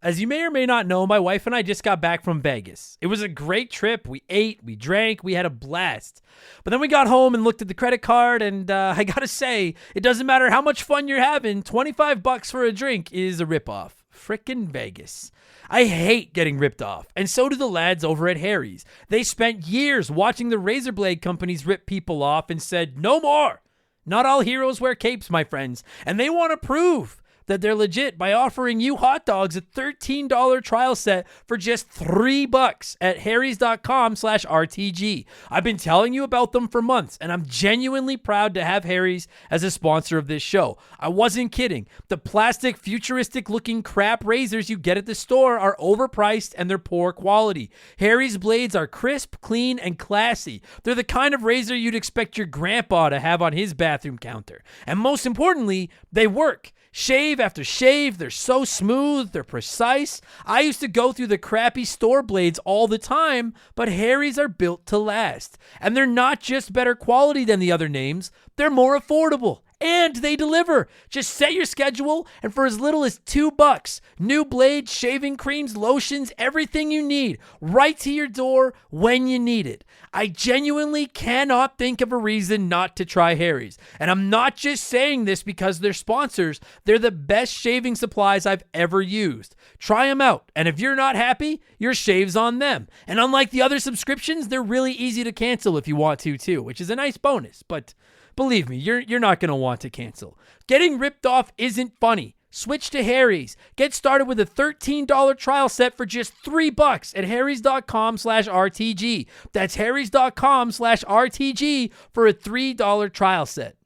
As you may or may not know, my wife and I just got back from Vegas. It was a great trip. We ate, we drank, we had a blast. But then we got home and looked at the credit card, and I gotta say, it doesn't matter how much fun you're having, $25 for a drink is a ripoff. Frickin' Vegas. I hate getting ripped off, and so do the lads over at Harry's. They spent years watching the razor blade companies rip people off and said, no more. Not all heroes wear capes, my friends, and they want to prove that they're legit by offering you hot dogs a $13 trial set for just $3 at harrys.com/RTG. I've been telling you about them for months, and I'm genuinely proud to have Harry's as a sponsor of this show. I wasn't kidding. The plastic, futuristic-looking crap razors you get at the store are overpriced and they're poor quality. Harry's blades are crisp, clean, and classy. They're the kind of razor you'd expect your grandpa to have on his bathroom counter. And most importantly, they work. Shave after shave, they're so smooth, they're precise. I used to go through the crappy store blades all the time, but Harry's are built to last. And they're not just better quality than the other names, they're more affordable. And they deliver. Just set your schedule, and for as little as $2, new blades, shaving creams, lotions, everything you need, right to your door when you need it. I genuinely cannot think of a reason not to try Harry's. And I'm not just saying this because they're sponsors. They're the best shaving supplies I've ever used. Try them out, and if you're not happy, your shave's on them. And unlike the other subscriptions, they're really easy to cancel if you want to too, which is a nice bonus, but believe me, you're not going to want to cancel. Getting ripped off isn't funny. Switch to Harry's. Get started with a $13 trial set for just $3 at harrys.com/RTG. That's harrys.com/RTG for a $3 trial set.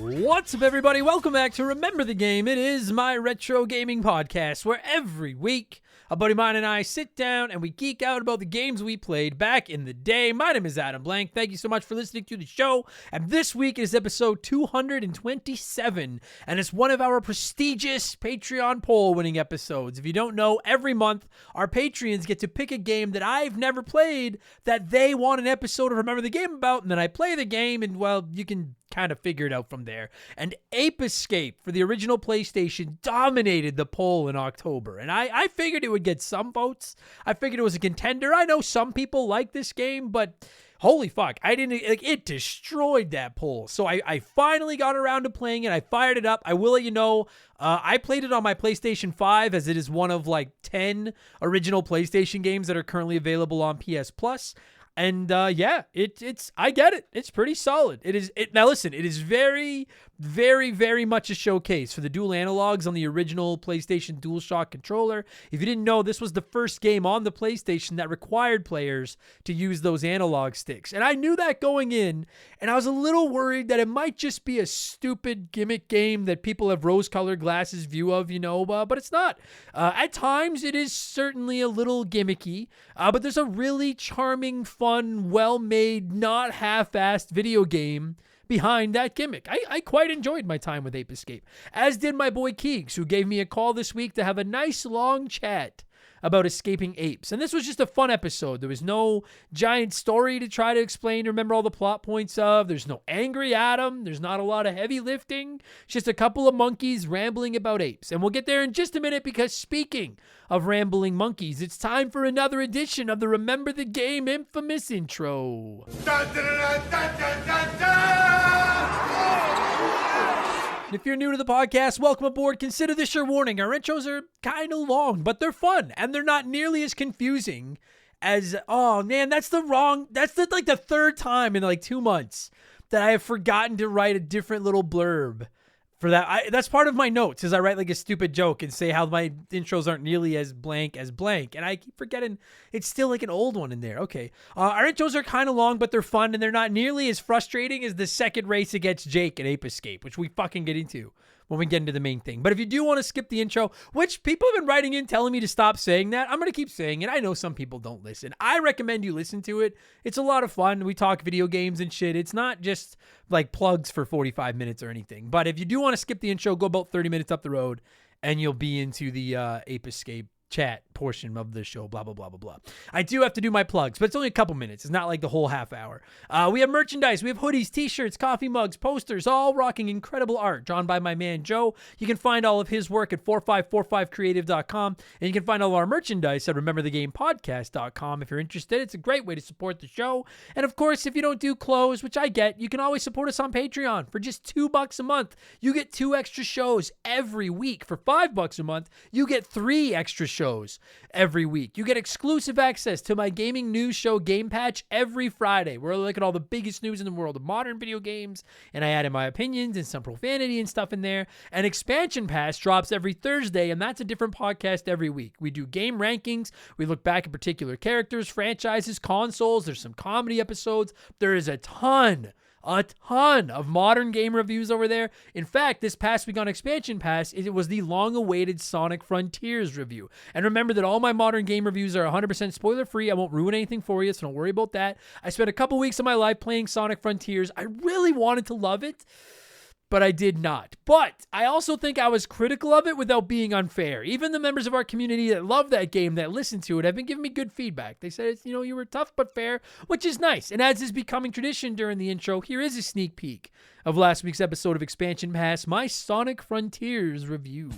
What's up, everybody? Welcome back to Remember the Game. It is my retro gaming podcast where every week a buddy of mine and I sit down and we geek out about the games we played back in the day. My name is Adam Blank. Thank you so much for listening to the show. And this week is episode 227, and it's one of our prestigious Patreon poll winning episodes. If you don't know, every month our Patreons get to pick a game that I've never played that they want an episode of Remember the Game about, and then I play the game, and well, you can kind of figure it out from there. And Ape Escape for the original PlayStation dominated the poll in October, and I figured it would get some votes. I figured it was a contender. I know some people like this game, but holy fuck, I didn't, like, it destroyed that poll. So I finally got around to playing it. I fired it up. I will let you know, I played it on my PlayStation 5, as it is one of like 10 original PlayStation games that are currently available on PS Plus. And yeah, it's I get it. It's pretty solid. Now listen, it is very, very, very much a showcase for the dual analogs on the original PlayStation DualShock controller. If you didn't know, this was the first game on the PlayStation that required players to use those analog sticks. And I knew that going in, and I was a little worried that it might just be a stupid gimmick game that people have rose-colored glasses view of, but it's not. At times, it is certainly a little gimmicky, but there's a really charming, fun, well-made, not half-assed video game behind that gimmick. I quite enjoyed my time with Ape Escape, as did my boy Keegs, who gave me a call this week to have a nice long chat about escaping apes. And this was just a fun episode. There was no giant story to try to explain to remember all the plot points of. There's no angry Adam. There's not a lot of heavy lifting. It's just a couple of monkeys rambling about apes. And we'll get there in just a minute, because speaking of rambling monkeys, it's time for another edition of the Remember the Game infamous intro. Dun, dun, dun, dun, dun, dun, dun! If you're new to the podcast, welcome aboard. Consider this your warning. Our intros are kind of long, but they're fun, and they're not nearly as confusing as, oh man, that's the third time in like 2 months that I have forgotten to write a different little blurb for that. That's part of my notes, is I write like a stupid joke and say how my intros aren't nearly as blank, and I keep forgetting it's still like an old one in there. Okay. Our intros are kind of long, but they're fun, and they're not nearly as frustrating as the second race against Jake at Ape Escape, which we fucking get into when we get into the main thing. But if you do want to skip the intro, which people have been writing in telling me to stop saying that, I'm going to keep saying it. I know some people don't listen. I recommend you listen to it. It's a lot of fun. We talk video games and shit. It's not just like plugs for 45 minutes or anything. But if you do want to skip the intro, go about 30 minutes up the road and you'll be into the Ape Escape chat portion of the show, blah, blah, blah, blah, blah. I do have to do my plugs, but it's only a couple minutes. It's not like the whole half hour. We have merchandise. We have hoodies, t-shirts, coffee mugs, posters, all rocking incredible art drawn by my man, Joe. You can find all of his work at 4545creative.com, and you can find all our merchandise at rememberthegamepodcast.com. If you're interested, it's a great way to support the show. And of course, if you don't do clothes, which I get, you can always support us on Patreon for just $2 a month. You get 2 extra shows every week. For $5 a month, you get 3 extra shows every week. You get exclusive access to my gaming news show, Game Patch, every Friday, where I look at all the biggest news in the world of modern video games, and I add in my opinions and some profanity and stuff in there. And Expansion Pass drops every Thursday, and that's a different podcast every week. We do game rankings. We look back at particular characters, franchises, consoles. There's some comedy episodes. There is a ton of modern game reviews over there. In fact, this past week on Expansion Pass, it was the long-awaited Sonic Frontiers review. And remember that all my modern game reviews are 100% spoiler-free. I won't ruin anything for you, so don't worry about that. I spent a couple weeks of my life playing Sonic Frontiers. I really wanted to love it, but I did not. But I also think I was critical of it without being unfair. Even the members of our community that love that game, that listen to it, have been giving me good feedback. They said, you were tough but fair, which is nice. And as is becoming tradition during the intro, here is a sneak peek of last week's episode of Expansion Pass, my Sonic Frontiers review.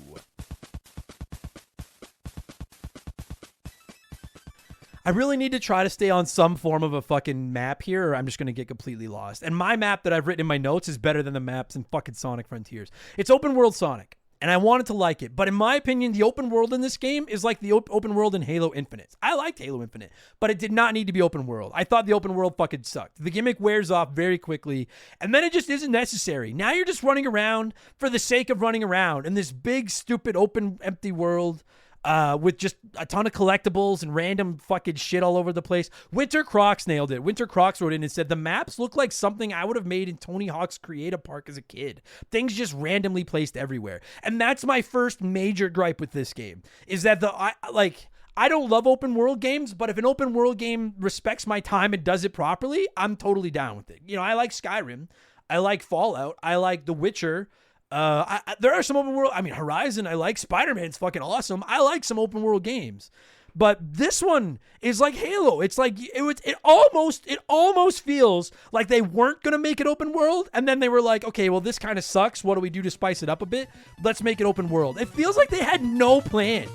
I really need to try to stay on some form of a fucking map here, or I'm just going to get completely lost. And my map that I've written in my notes is better than the maps in fucking Sonic Frontiers. It's open world Sonic, and I wanted to like it. But in my opinion, the open world in this game is like the open world in Halo Infinite. I liked Halo Infinite, but it did not need to be open world. I thought the open world fucking sucked. The gimmick wears off very quickly, and then it just isn't necessary. Now you're just running around for the sake of running around in this big, stupid, open, empty world. With just a ton of collectibles and random fucking shit all over the place. Winter Crocs nailed it. Winter Crocs wrote in and said, the maps look like something I would have made in Tony Hawk's Creative Park as a kid. Things just randomly placed everywhere. And that's my first major gripe with this game, is that I don't love open world games, but if an open world game respects my time and does it properly, I'm totally down with it. I like Skyrim. I like Fallout. I like The Witcher. There are some open world. Horizon. I like Spider-Man's fucking awesome. I like some open world games, but this one is like Halo. It's like it almost feels like they weren't gonna make it open world, and then they were like, okay, well this kind of sucks. What do we do to spice it up a bit? Let's make it open world. It feels like they had no plan.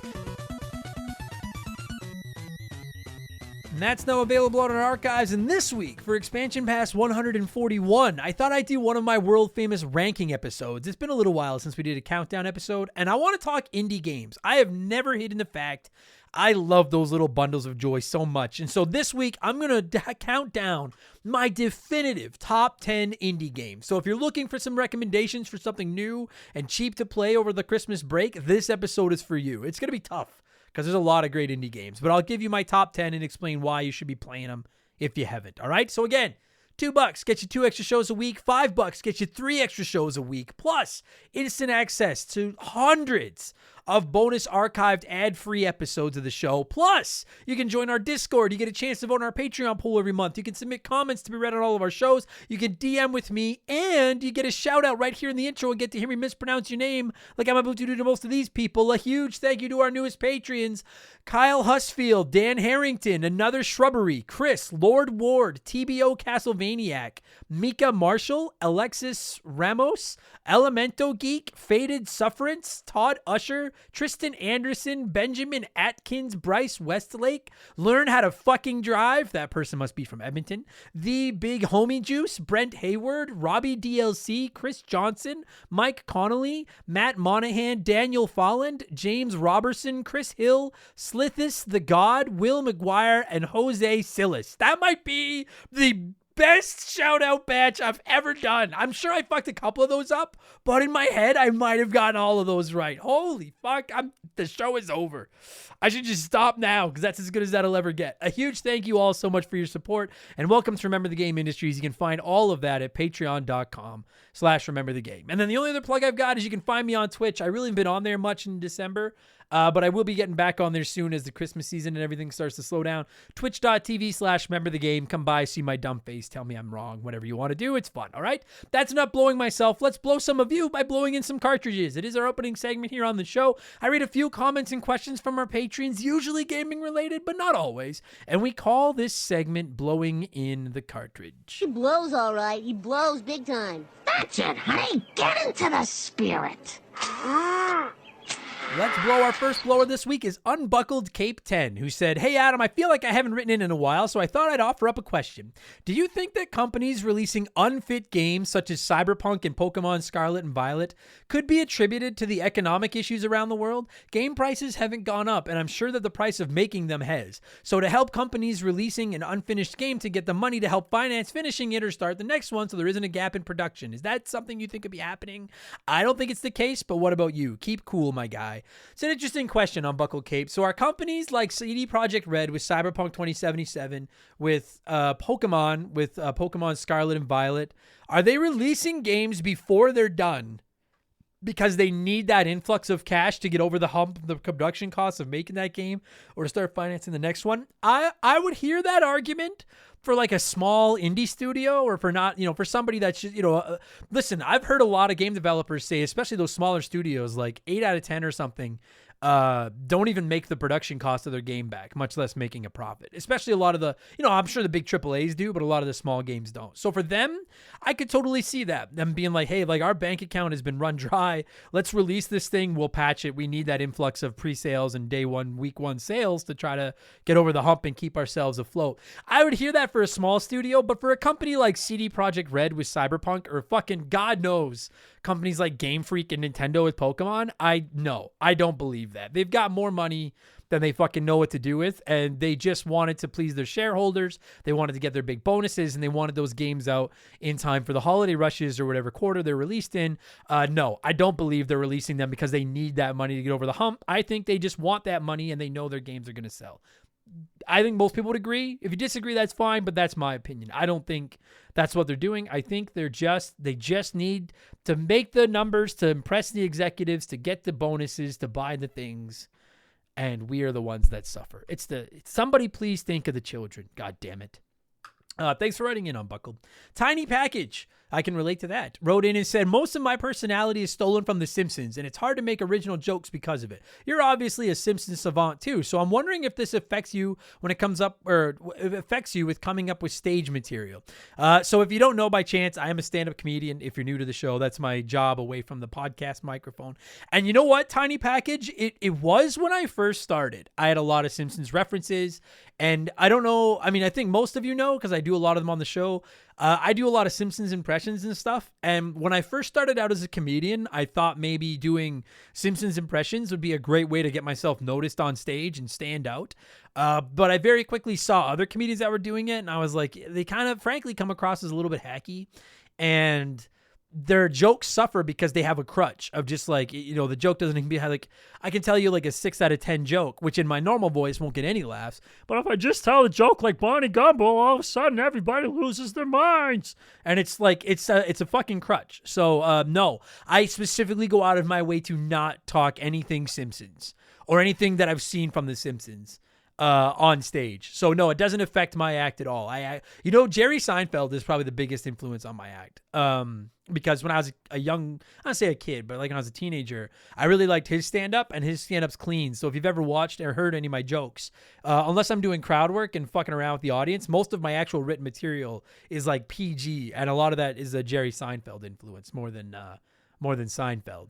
And that's now available on our archives. And this week, for Expansion Pass 141, I thought I'd do one of my world-famous ranking episodes. It's been a little while since we did a countdown episode, and I want to talk indie games. I have never hidden the fact I love those little bundles of joy so much. And so this week, I'm going to count down my definitive top 10 indie games. So if you're looking for some recommendations for something new and cheap to play over the Christmas break, this episode is for you. It's going to be tough, because there's a lot of great indie games. But I'll give you my top 10 and explain why you should be playing them if you haven't. All right? So again, $2 gets you 2 extra shows a week. $5 gets you 3 extra shows a week. Plus, instant access to hundreds of bonus archived ad-free episodes of the show. Plus, you can join our Discord. You get a chance to vote on our Patreon poll every month. You can submit comments to be read on all of our shows. You can DM with me, and you get a shout-out right here in the intro and get to hear me mispronounce your name like I'm about to do to most of these people. A huge thank you to our newest Patreons, Kyle Husfield, Dan Harrington, Another Shrubbery, Chris, Lord Ward, TBO Castlevaniac, Mika Marshall, Alexis Ramos, Elemento Geek, Faded Sufferance, Todd Usher, Tristan Anderson, Benjamin Atkins, Bryce Westlake, Learn How to Fucking Drive, that person must be from Edmonton, The Big Homie Juice, Brent Hayward, Robbie DLC, Chris Johnson, Mike Connolly, Matt Monahan, Daniel Folland, James Robertson, Chris Hill, Slithis the God, Will McGuire, and Jose Silas. That might be the best shout out batch I've ever done. I'm sure I fucked a couple of those up, but in my head, I might have gotten all of those right. Holy fuck. The show is over. I should just stop now because that's as good as that'll ever get. A huge thank you all so much for your support and welcome to Remember the Game Industries. You can find all of that at patreon.com/rememberthegame. And then the only other plug I've got is you can find me on Twitch. I really haven't been on there much in December. But I will be getting back on there soon as the Christmas season and everything starts to slow down. Twitch.tv/rememberthegame. Come by, see my dumb face, tell me I'm wrong, whatever you want to do. It's fun, all right? That's enough blowing myself. Let's blow some of you by blowing in some cartridges. It is our opening segment here on the show. I read a few comments and questions from our patrons, usually gaming related, but not always. And we call this segment Blowing in the Cartridge. He blows all right. He blows big time. That's it, honey. Get into the spirit. Let's blow. Our first blower this week is Unbuckled Cape 10, who said, "Hey Adam, I feel like I haven't written in a while, so I thought I'd offer up a question. Do you think that companies releasing unfit games such as Cyberpunk and Pokemon Scarlet and Violet could be attributed to the economic issues around the world? Game prices haven't gone up, and I'm sure that the price of making them has. So to help companies releasing an unfinished game to get the money to help finance finishing it or start the next one so there isn't a gap in production. Is that something you think could be happening? I don't think it's the case, but what about you? Keep cool, my guy." It's an interesting question on Buckled Cape. So are companies like CD Projekt Red with Cyberpunk 2077, with Pokemon, with Pokemon Scarlet and Violet, are they releasing games before they're done because they need that influx of cash to get over the hump, the production costs of making that game, or to start financing the next one? I would hear that argument for like a small indie studio, or for not, for somebody that's just, listen, I've heard a lot of game developers say, especially those smaller studios, like 8 out of 10 or something, don't even make the production cost of their game back, much less making a profit. Especially a lot of the, I'm sure the big AAAs do, but a lot of the small games don't. So for them, I could totally see that. Them being like, hey, like our bank account has been run dry. Let's release this thing. We'll patch it. We need that influx of pre-sales and day one, week one sales to try to get over the hump and keep ourselves afloat. I would hear that for a small studio, but for a company like CD Projekt Red with Cyberpunk, or fucking God knows, companies like Game Freak and Nintendo with Pokemon, I don't believe that. They've got more money than they fucking know what to do with, and they just wanted to please their shareholders. They wanted to get their big bonuses, and they wanted those games out in time for the holiday rushes or whatever quarter they're released in. No, I don't believe they're releasing them because they need that money to get over the hump. I think they just want that money, and they know their games are going to sell. I think most people would agree. If you disagree, that's fine, but that's my opinion. I don't think that's what they're doing. I think they just need to make the numbers to impress the executives, to get the bonuses, to buy the things, and we are the ones that suffer. Somebody please think of the children. God damn it. Thanks for writing in, Unbuckled. Tiny Package, I can relate to that, wrote in and said, "Most of my personality is stolen from The Simpsons, and it's hard to make original jokes because of it. You're obviously a Simpsons savant too, so I'm wondering if this affects you when it comes up, or if it affects you with coming up with stage material." So if you don't know by chance, I am a stand-up comedian. If you're new to the show, that's my job away from the podcast microphone. And you know what, Tiny Package? It was when I first started. I had a lot of Simpsons references, and I don't know, I mean, I think most of you know because I do a lot of them on the show. I do a lot of Simpsons impressions and stuff. And when I first started out as a comedian, I thought maybe doing Simpsons impressions would be a great way to get myself noticed on stage and stand out. But I very quickly saw other comedians that were doing it, and I was like, they kind of frankly come across as a little bit hacky, and their jokes suffer because they have a crutch of just like, the joke doesn't even be like, I can tell you like a 6 out of 10 joke, which in my normal voice won't get any laughs. But if I just tell a joke like Barney Gumbo, all of a sudden everybody loses their minds. And it's like, it's a fucking crutch. So no, I specifically go out of my way to not talk anything Simpsons or anything that I've seen from The Simpsons on stage. So no, it doesn't affect my act at all. Jerry Seinfeld is probably the biggest influence on my act. Because when I was I don't say a kid, but like when I was a teenager, I really liked his stand-up, and his stand-up's clean. So if you've ever watched or heard any of my jokes, unless I'm doing crowd work and fucking around with the audience, most of my actual written material is like PG, and a lot of that is a Jerry Seinfeld influence more than Seinfeld.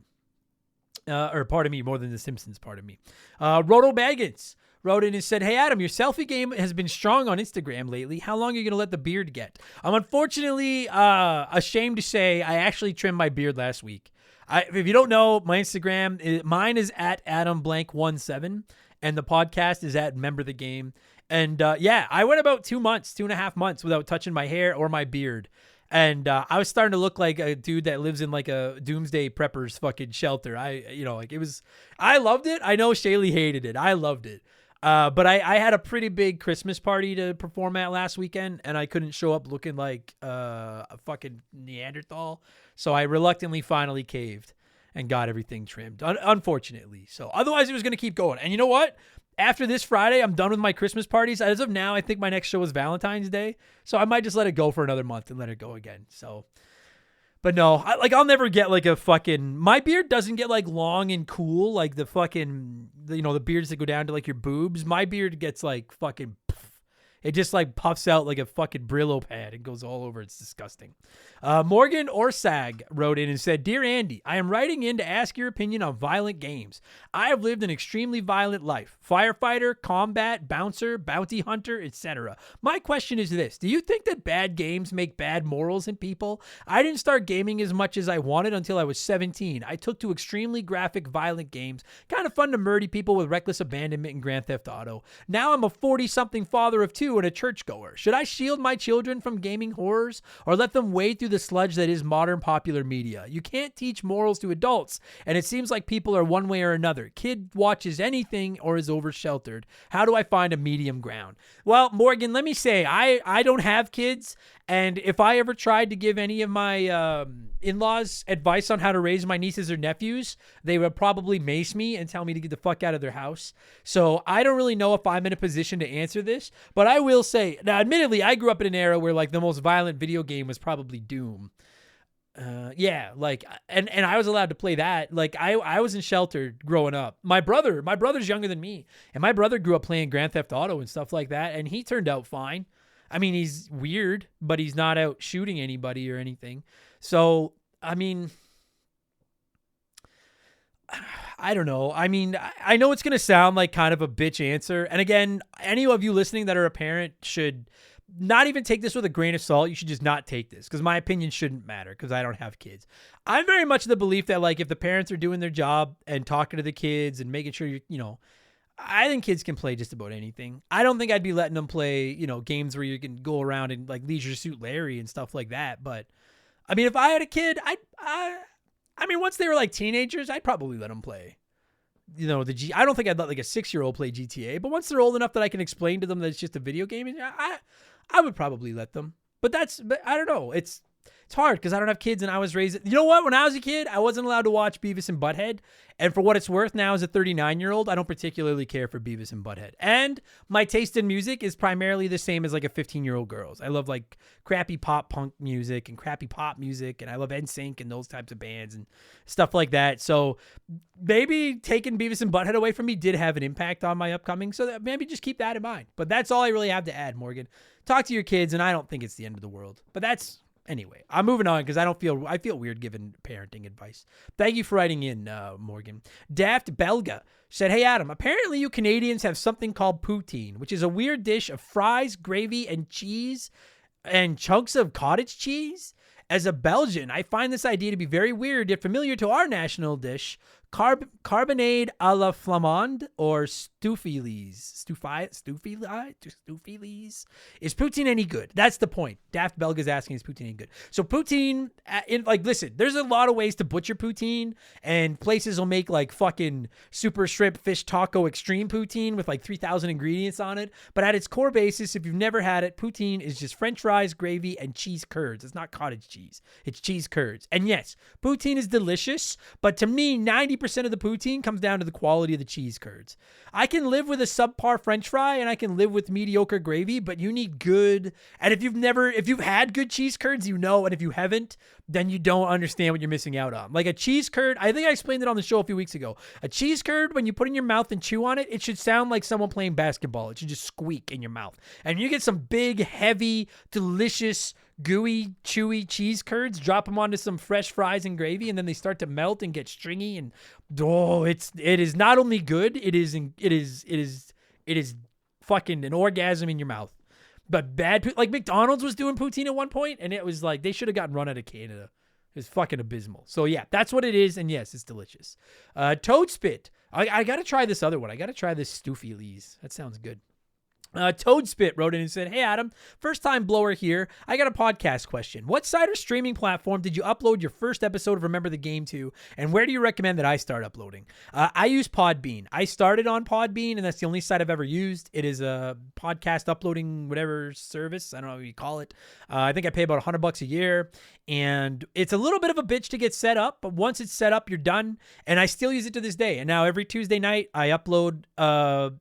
More than The Simpsons part of me. Roto Baggins wrote in and said, "Hey, Adam, your selfie game has been strong on Instagram lately. How long are you going to let the beard get?" I'm unfortunately ashamed to say I actually trimmed my beard last week. If you don't know, my Instagram, mine is at AdamBlank17, and the podcast is at Remember the Game. And yeah, I went about 2.5 months without touching my hair or my beard. And I was starting to look like a dude that lives in like a doomsday prepper's fucking shelter. I loved it. I know Shaylee hated it. I loved it. But I had a pretty big Christmas party to perform at last weekend, and I couldn't show up looking like a fucking Neanderthal. So I reluctantly finally caved and got everything trimmed, unfortunately. So otherwise it was going to keep going. And you know what? After this Friday, I'm done with my Christmas parties. As of now, I think my next show is Valentine's Day. So I might just let it go for another month and let it go again. So, but no, I'll never get like a fucking, my beard doesn't get like long and cool. Like the fucking, the beards that go down to like your boobs. My beard gets like fucking, it just like puffs out like a fucking Brillo pad and goes all over. It's disgusting. Morgan Orsag wrote in and said, "Dear Andy, I am writing in to ask your opinion on violent games. I have lived an extremely violent life. Firefighter, combat, bouncer, bounty hunter, etc. My question is this. Do you think that bad games make bad morals in people? I didn't start gaming as much as I wanted until I was 17. I took to extremely graphic, violent games. Kind of fun to murder people with reckless abandonment in Grand Theft Auto. Now I'm a 40-something father of 2 and a churchgoer. Should I shield my children from gaming horrors or let them wade through the sludge that is modern popular media? You can't teach morals to adults, and it seems like people are one way or another. Kid watches anything or is over-sheltered. How do I find a medium ground?" Well, Morgan, let me say, I don't have kids, and if I ever tried to give any of my in-laws advice on how to raise my nieces or nephews, they would probably mace me and tell me to get the fuck out of their house. So I don't really know if I'm in a position to answer this, but I will say, now admittedly, I grew up in an era where like the most violent video game was probably Doom. Yeah, like, and I was allowed to play that. Like I was in shelter growing up. My brother's younger than me, and my brother grew up playing Grand Theft Auto and stuff like that, and he turned out fine. I mean, he's weird, but he's not out shooting anybody or anything. So, I mean, I don't know. I mean, I know it's going to sound like kind of a bitch answer. And again, any of you listening that are a parent should not even take this with a grain of salt. You should just not take this because my opinion shouldn't matter because I don't have kids. I'm very much of the belief that like if the parents are doing their job and talking to the kids and making sure I think kids can play just about anything. I don't think I'd be letting them play, games where you can go around and like Leisure Suit Larry and stuff like that. But I mean, if I had a kid, I mean, once they were like teenagers, I'd probably let them play. I don't think I'd let like a 6-year-old play GTA, but once they're old enough that I can explain to them that it's just a video game, I would probably let them. But I don't know. It's hard because I don't have kids and I was raised. You know what? When I was a kid, I wasn't allowed to watch Beavis and Butthead. And for what it's worth, now as a 39-year-old, I don't particularly care for Beavis and Butthead. And my taste in music is primarily the same as like a 15-year-old girl's. I love like crappy pop punk music and crappy pop music. And I love NSYNC and those types of bands and stuff like that. So maybe taking Beavis and Butthead away from me did have an impact on my upcoming. So maybe just keep that in mind. But that's all I really have to add, Morgan. Talk to your kids, and I don't think it's the end of the world. But anyway, I'm moving on because I feel weird giving parenting advice. Thank you for writing in, Morgan. Daft Belga said, "Hey, Adam, apparently you Canadians have something called poutine, which is a weird dish of fries, gravy, and cheese, and chunks of cottage cheese. As a Belgian, I find this idea to be very weird yet familiar to our national dish, carbonade à la flamande or stouffilies. Stouffilies. Is poutine any good?" That's the point. Daft Belga's asking, is poutine any good? So poutine, listen, there's a lot of ways to butcher poutine, and places will make like fucking super shrimp fish taco extreme poutine with like 3,000 ingredients on it. But at its core basis, if you've never had it, poutine is just French fries, gravy, and cheese curds. It's not cottage cheese. It's cheese curds. And yes, poutine is delicious, but to me, 90% of the poutine comes down to the quality of the cheese curds. I can live with a subpar French fry and I can live with mediocre gravy, but you need good. And if you've had good cheese curds, and if you haven't, then you don't understand what you're missing out on. Like a cheese curd, I think I explained it on the show a few weeks ago. A cheese curd, when you put it in your mouth and chew on it, it should sound like someone playing basketball. It should just squeak in your mouth. And you get some big, heavy, delicious, gooey, chewy cheese curds, drop them onto some fresh fries and gravy, and then they start to melt and get stringy, and it is not only good, it is fucking an orgasm in your mouth. But like McDonald's was doing poutine at one point, and it was like they should have gotten run out of Canada. It's fucking abysmal. So yeah, that's what it is, and yes, it's delicious. Toad Spit. I gotta try this other one. I gotta try this Stouffilies. That sounds good. Toadspit wrote in and said, "Hey Adam, first time blower here. I got a podcast question. What site or streaming platform did you upload your first episode of Remember the Game to, and where do you recommend that I start uploading?" I use Podbean. I started on Podbean, and that's the only site I've ever used. It is a podcast uploading whatever service. I don't know what you call it. I think I pay about $100 a year, and it's a little bit of a bitch to get set up, but once it's set up, you're done. And I still use it to this day. And now every Tuesday night, I upload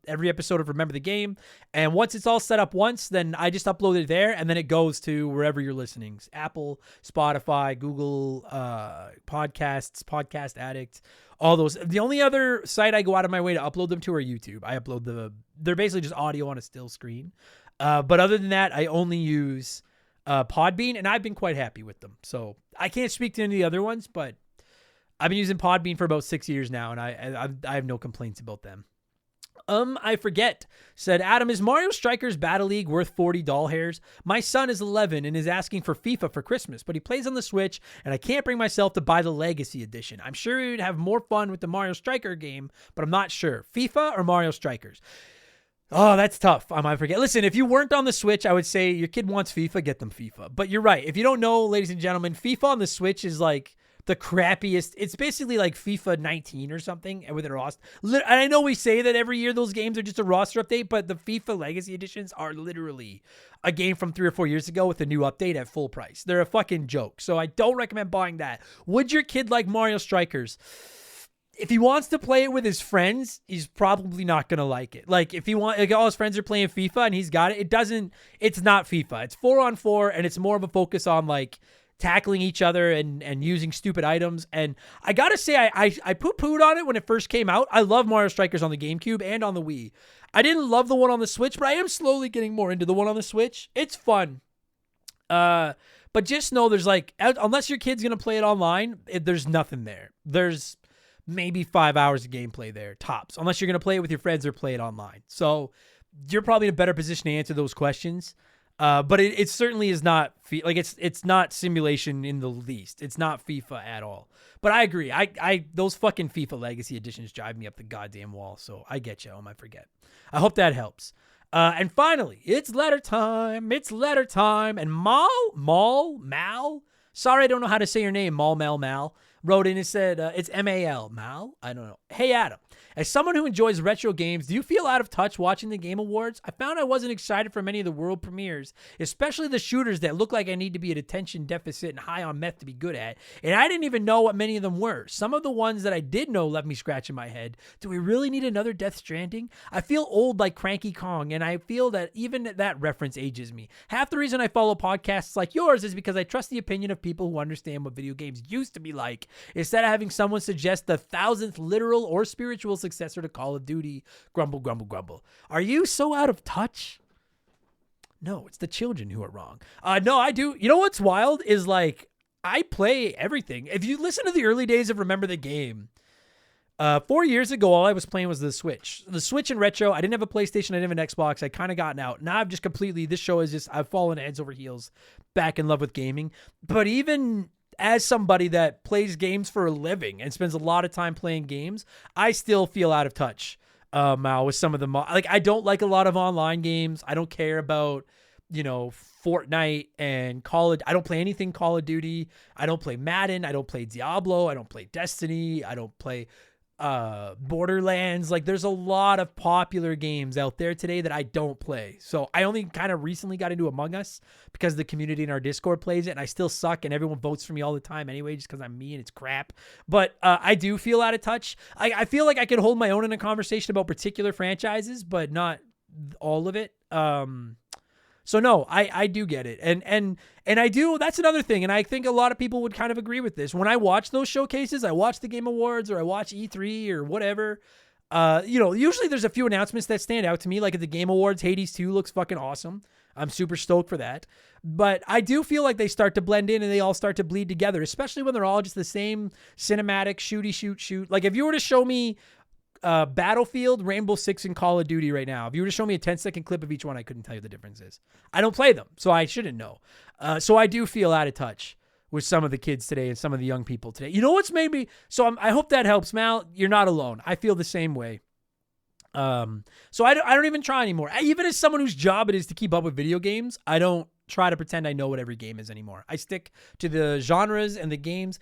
every episode of Remember the Game. And once it's all set up once, then I just upload it there, and then it goes to wherever you're listening. Apple, Spotify, Google, Podcasts, Podcast Addict, all those. The only other site I go out of my way to upload them to are YouTube. I upload they're basically just audio on a still screen. But other than that, I only use Podbean, and I've been quite happy with them. So I can't speak to any of the other ones, but I've been using Podbean for about 6 years now, and I have no complaints about them. I forget, said, Adam, is Mario Strikers Battle League worth 40 doll hairs? My son is 11 and is asking for FIFA for Christmas, but he plays on the Switch, and I can't bring myself to buy the Legacy Edition. I'm sure he would have more fun with the Mario Striker game, but I'm not sure. FIFA or Mario Strikers? Oh, that's tough. I might forget. Listen, if you weren't on the Switch, I would say your kid wants FIFA, get them FIFA. But you're right. If you don't know, ladies and gentlemen, FIFA on the Switch is like the crappiest. It's basically like FIFA 19 or something, and with a roster. And I know we say that every year those games are just a roster update, but the FIFA Legacy Editions are literally a game from 3 or 4 years ago with a new update at full price. They're a fucking joke. So I don't recommend buying that. Would your kid like Mario Strikers? If he wants to play it with his friends, he's probably not going to like it. Like if like all his friends are playing FIFA and he's got it, it's not FIFA. It's 4-on-4, and it's more of a focus on like tackling each other and using stupid items. And I gotta say, I poo-pooed on it when it first came out. I love Mario Strikers on the GameCube and on the Wii. I didn't love the one on the Switch, but I am slowly getting more into the one on the Switch. It's fun. But just know there's like, unless your kid's gonna play it online, there's nothing there. There's maybe 5 hours of gameplay there, tops, unless you're gonna play it with your friends or play it online. So you're probably in a better position to answer those questions. But it certainly is not like it's not simulation in the least. It's not FIFA at all. But I agree. I those fucking FIFA Legacy Editions drive me up the goddamn wall. So I get you. I forget. I hope that helps. And finally, it's letter time. It's letter time. And Mal. Sorry, I don't know how to say your name. Mal. Wrote in and said, it's M-A-L. Mal? I don't know. Hey, Adam. As someone who enjoys retro games, do you feel out of touch watching the Game Awards? I found I wasn't excited for many of the world premieres, especially the shooters that look like I need to be at attention deficit and high on meth to be good at, and I didn't even know what many of them were. Some of the ones that I did know left me scratching my head. Do we really need another Death Stranding? I feel old like Cranky Kong, and I feel that even that reference ages me. Half the reason I follow podcasts like yours is because I trust the opinion of people who understand what video games used to be like, instead of having someone suggest the 1,000th literal or spiritual successor to Call of Duty. Grumble, grumble, grumble. Are you so out of touch? No, it's the children who are wrong. No, I do. You know what's wild is like I play everything. If you listen to the early days of Remember the Game, 4 years ago, all I was playing was the Switch. The Switch and retro. I didn't have a PlayStation. I didn't have an Xbox. I kind of gotten out. Now I've just completely, this show is just, I've fallen heads over heels back in love with gaming. But even as somebody that plays games for a living and spends a lot of time playing games, I still feel out of touch, Mal, with some of them. Like, I don't like a lot of online games. I don't care about, Fortnite and I don't play anything Call of Duty. I don't play Madden. I don't play Diablo. I don't play Destiny. I don't play Borderlands. Like, there's a lot of popular games out there today that I don't play. So I only kind of recently got into Among Us because the community in our Discord plays it, and I still suck, and everyone votes for me all the time anyway, just because I'm me and it's crap. But I do feel out of touch. I feel like I can hold my own in a conversation about particular franchises, but not all of it. So no, I do get it. And I do, that's another thing. And I think a lot of people would kind of agree with this. When I watch those showcases, I watch the Game Awards or I watch E3 or whatever, usually there's a few announcements that stand out to me. Like at the Game Awards, Hades 2 looks fucking awesome. I'm super stoked for that. But I do feel like they start to blend in and they all start to bleed together, especially when they're all just the same cinematic shooty shoot. Like if you were to show me Battlefield, Rainbow Six, and Call of Duty right now, if you were to show me a 10-second clip of each one, I couldn't tell you the differences. I don't play them, so I shouldn't know. So I do feel out of touch with some of the kids today and some of the young people today. You know what's made me... So I hope that helps, Mal. You're not alone. I feel the same way. So I don't even try anymore. Even as someone whose job it is to keep up with video games, I don't try to pretend I know what every game is anymore. I stick to the genres and the games.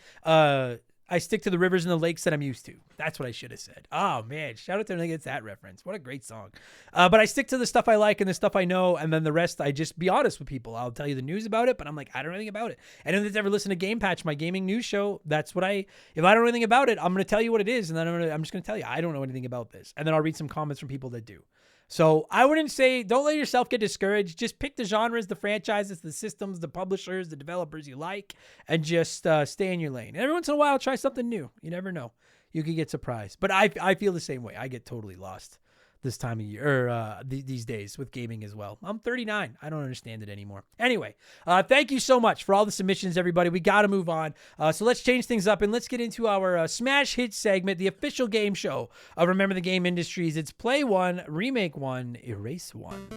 I stick to the rivers and the lakes that I'm used to. That's what I should have said. Oh, man. Shout out to anyone that gets that reference. What a great song. But I stick to the stuff I like and the stuff I know, and then the rest, I just be honest with people. I'll tell you the news about it, but I'm like, I don't know anything about it. Anyone that's ever listened to Game Patch, my gaming news show, that's what if I don't know anything about it, I'm going to tell you what it is, and then I'm just going to tell you, I don't know anything about this. And then I'll read some comments from people that do. So I wouldn't say, don't let yourself get discouraged. Just pick the genres, the franchises, the systems, the publishers, the developers you like, and just stay in your lane. And every once in a while, try something new. You never know. You could get surprised. But I feel the same way. I get totally lost this time of year, or these days with gaming as well. I'm 39. I don't understand it anymore. Anyway, thank you so much for all the submissions, everybody. We got to move on. So let's change things up and let's get into our Smash Hit segment, the official game show of Remember the Game Industries. It's Play 1, Remake 1, Erase 1.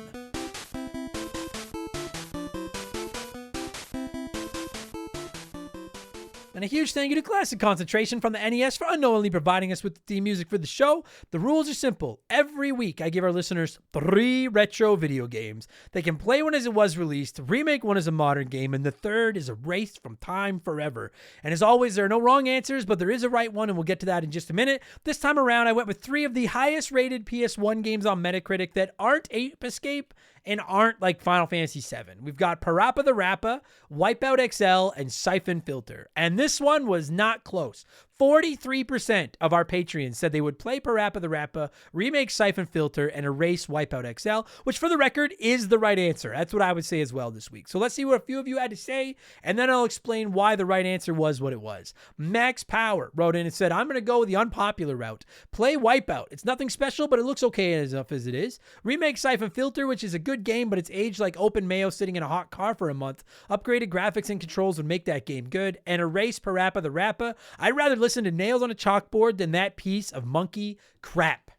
And a huge thank you to Classic Concentration from the NES for unknowingly providing us with the theme music for the show. The rules are simple. Every week, I give our listeners 3 retro video games. They can play one as it was released, remake one as a modern game, and the third is erased from time forever. And as always, there are no wrong answers, but there is a right one, and we'll get to that in just a minute. This time around, I went with 3 of the highest rated PS1 games on Metacritic that aren't Ape Escape and aren't like Final Fantasy VII. We've got Parappa the Rappa, Wipeout XL, and Siphon Filter. And this one was not close. 43% of our Patreons said they would play Parappa the Rappa, remake Siphon Filter, and erase Wipeout XL, which for the record is the right answer. That's what I would say as well this week. So let's see what a few of you had to say, and then I'll explain why the right answer was what it was. Max Power wrote in and said, I'm going to go with the unpopular route. Play Wipeout. It's nothing special, but it looks okay enough as it is. Remake Siphon Filter, which is a good game, but it's aged like Open Mayo sitting in a hot car for a month. Upgraded graphics and controls would make that game good. And erase Parappa the Rappa. I'd rather listen to nails on a chalkboard than that piece of monkey crap.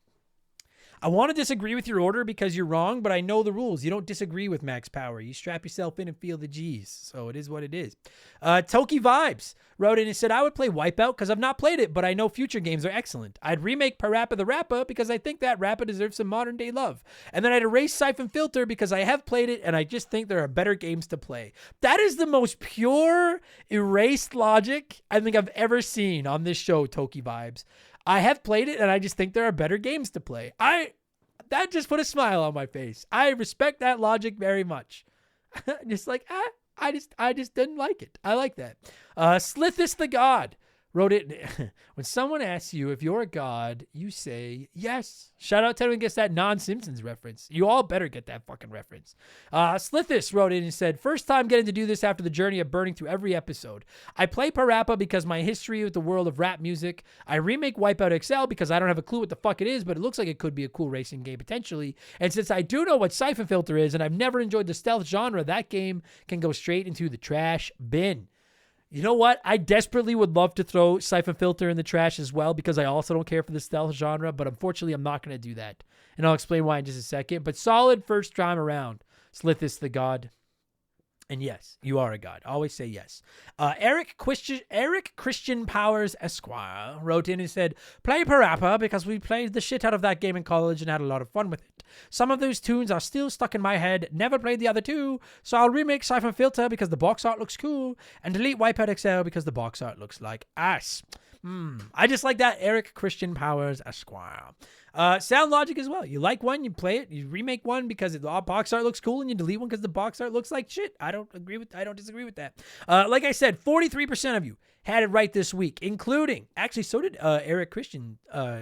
I want to disagree with your order because you're wrong, but I know the rules. You don't disagree with Max Power. You strap yourself in and feel the G's. So it is what it is. Toki Vibes wrote in and said, I would play Wipeout because I've not played it, but I know future games are excellent. I'd remake Parappa the Rappa because I think that Rappa deserves some modern day love. And then I'd erase Siphon Filter because I have played it and I just think there are better games to play. That is the most pure erased logic I think I've ever seen on this show, Toki Vibes. I have played it, and I just think there are better games to play. That just put a smile on my face. I respect that logic very much. Just like, I just didn't like it. I like that. Slithis the God wrote it. When someone asks you if you're a god, you say yes. Shout out to anyone who gets that non-Simpsons reference. You all better get that fucking reference. Slithis wrote in and said, first time getting to do this after the journey of burning through every episode. I play Parappa because my history with the world of rap music. I remake Wipeout XL because I don't have a clue what the fuck it is, but it looks like it could be a cool racing game potentially. And since I do know what Siphon Filter is and I've never enjoyed the stealth genre, that game can go straight into the trash bin. You know what? I desperately would love to throw Siphon Filter in the trash as well because I also don't care for the stealth genre, but unfortunately I'm not going to do that. And I'll explain why in just a second. But solid first time around, Slithis the God. And yes, you are a god. Always say yes. Eric Christian Powers Esquire wrote in and said, play Parappa because we played the shit out of that game in college and had a lot of fun with it. Some of those tunes are still stuck in my head. Never played the other two, so I'll remake Siphon Filter because the box art looks cool and delete Wipeout XL because the box art looks like ass. I just like that, Eric Christian Powers Esquire. Sound logic as well. You like one, you play it. You remake one because the box art looks cool, and you delete one because the box art looks like shit. I don't disagree with that. Like I said, 43% of you had it right this week, including, actually, so did Eric Christian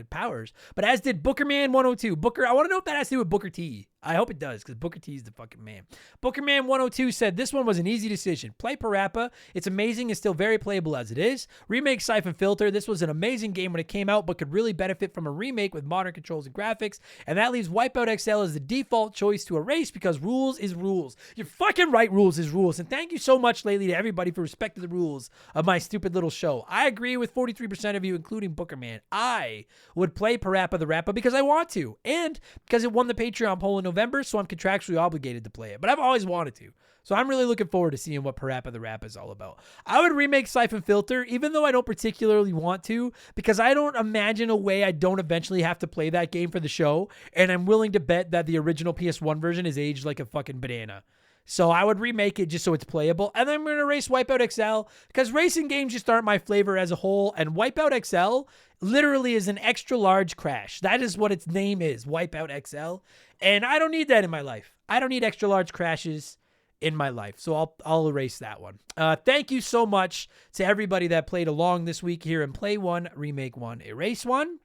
Powers, but as did Bookerman 102. Booker, I want to know if that has to do with Booker T. I hope it does, because Booker T is the fucking man. Bookerman 102 said, this one was an easy decision. Play Parappa. It's amazing and still very playable as it is. Remake Siphon Filter. This was an amazing game when it came out, but could really benefit from a remake with modern controls and graphics. And that leaves Wipeout XL as the default choice to erase because rules is rules. You're fucking right, rules is rules. And thank you so much lately to everybody for respecting the rules of my stupid stupid little show. I agree with 43% of you, including Bookerman. I would play Parappa the Rappa because I want to, and because it won the Patreon poll in November, so I'm contractually obligated to play it. But I've always wanted to. So I'm really looking forward to seeing what Parappa the Rappa is all about. I would remake Siphon Filter, even though I don't particularly want to, because I don't imagine a way I don't eventually have to play that game for the show, and I'm willing to bet that the original PS1 version is aged like a fucking banana. So I would remake it just so it's playable, and then I'm going to erase Wipeout XL, because racing games just aren't my flavor as a whole, and Wipeout XL literally is an extra large crash. That is what its name is, Wipeout XL, and I don't need that in my life. I don't need extra large crashes in my life. So I'll erase that one. Thank you so much to everybody that played along this week here in Play One, Remake One, Erase One.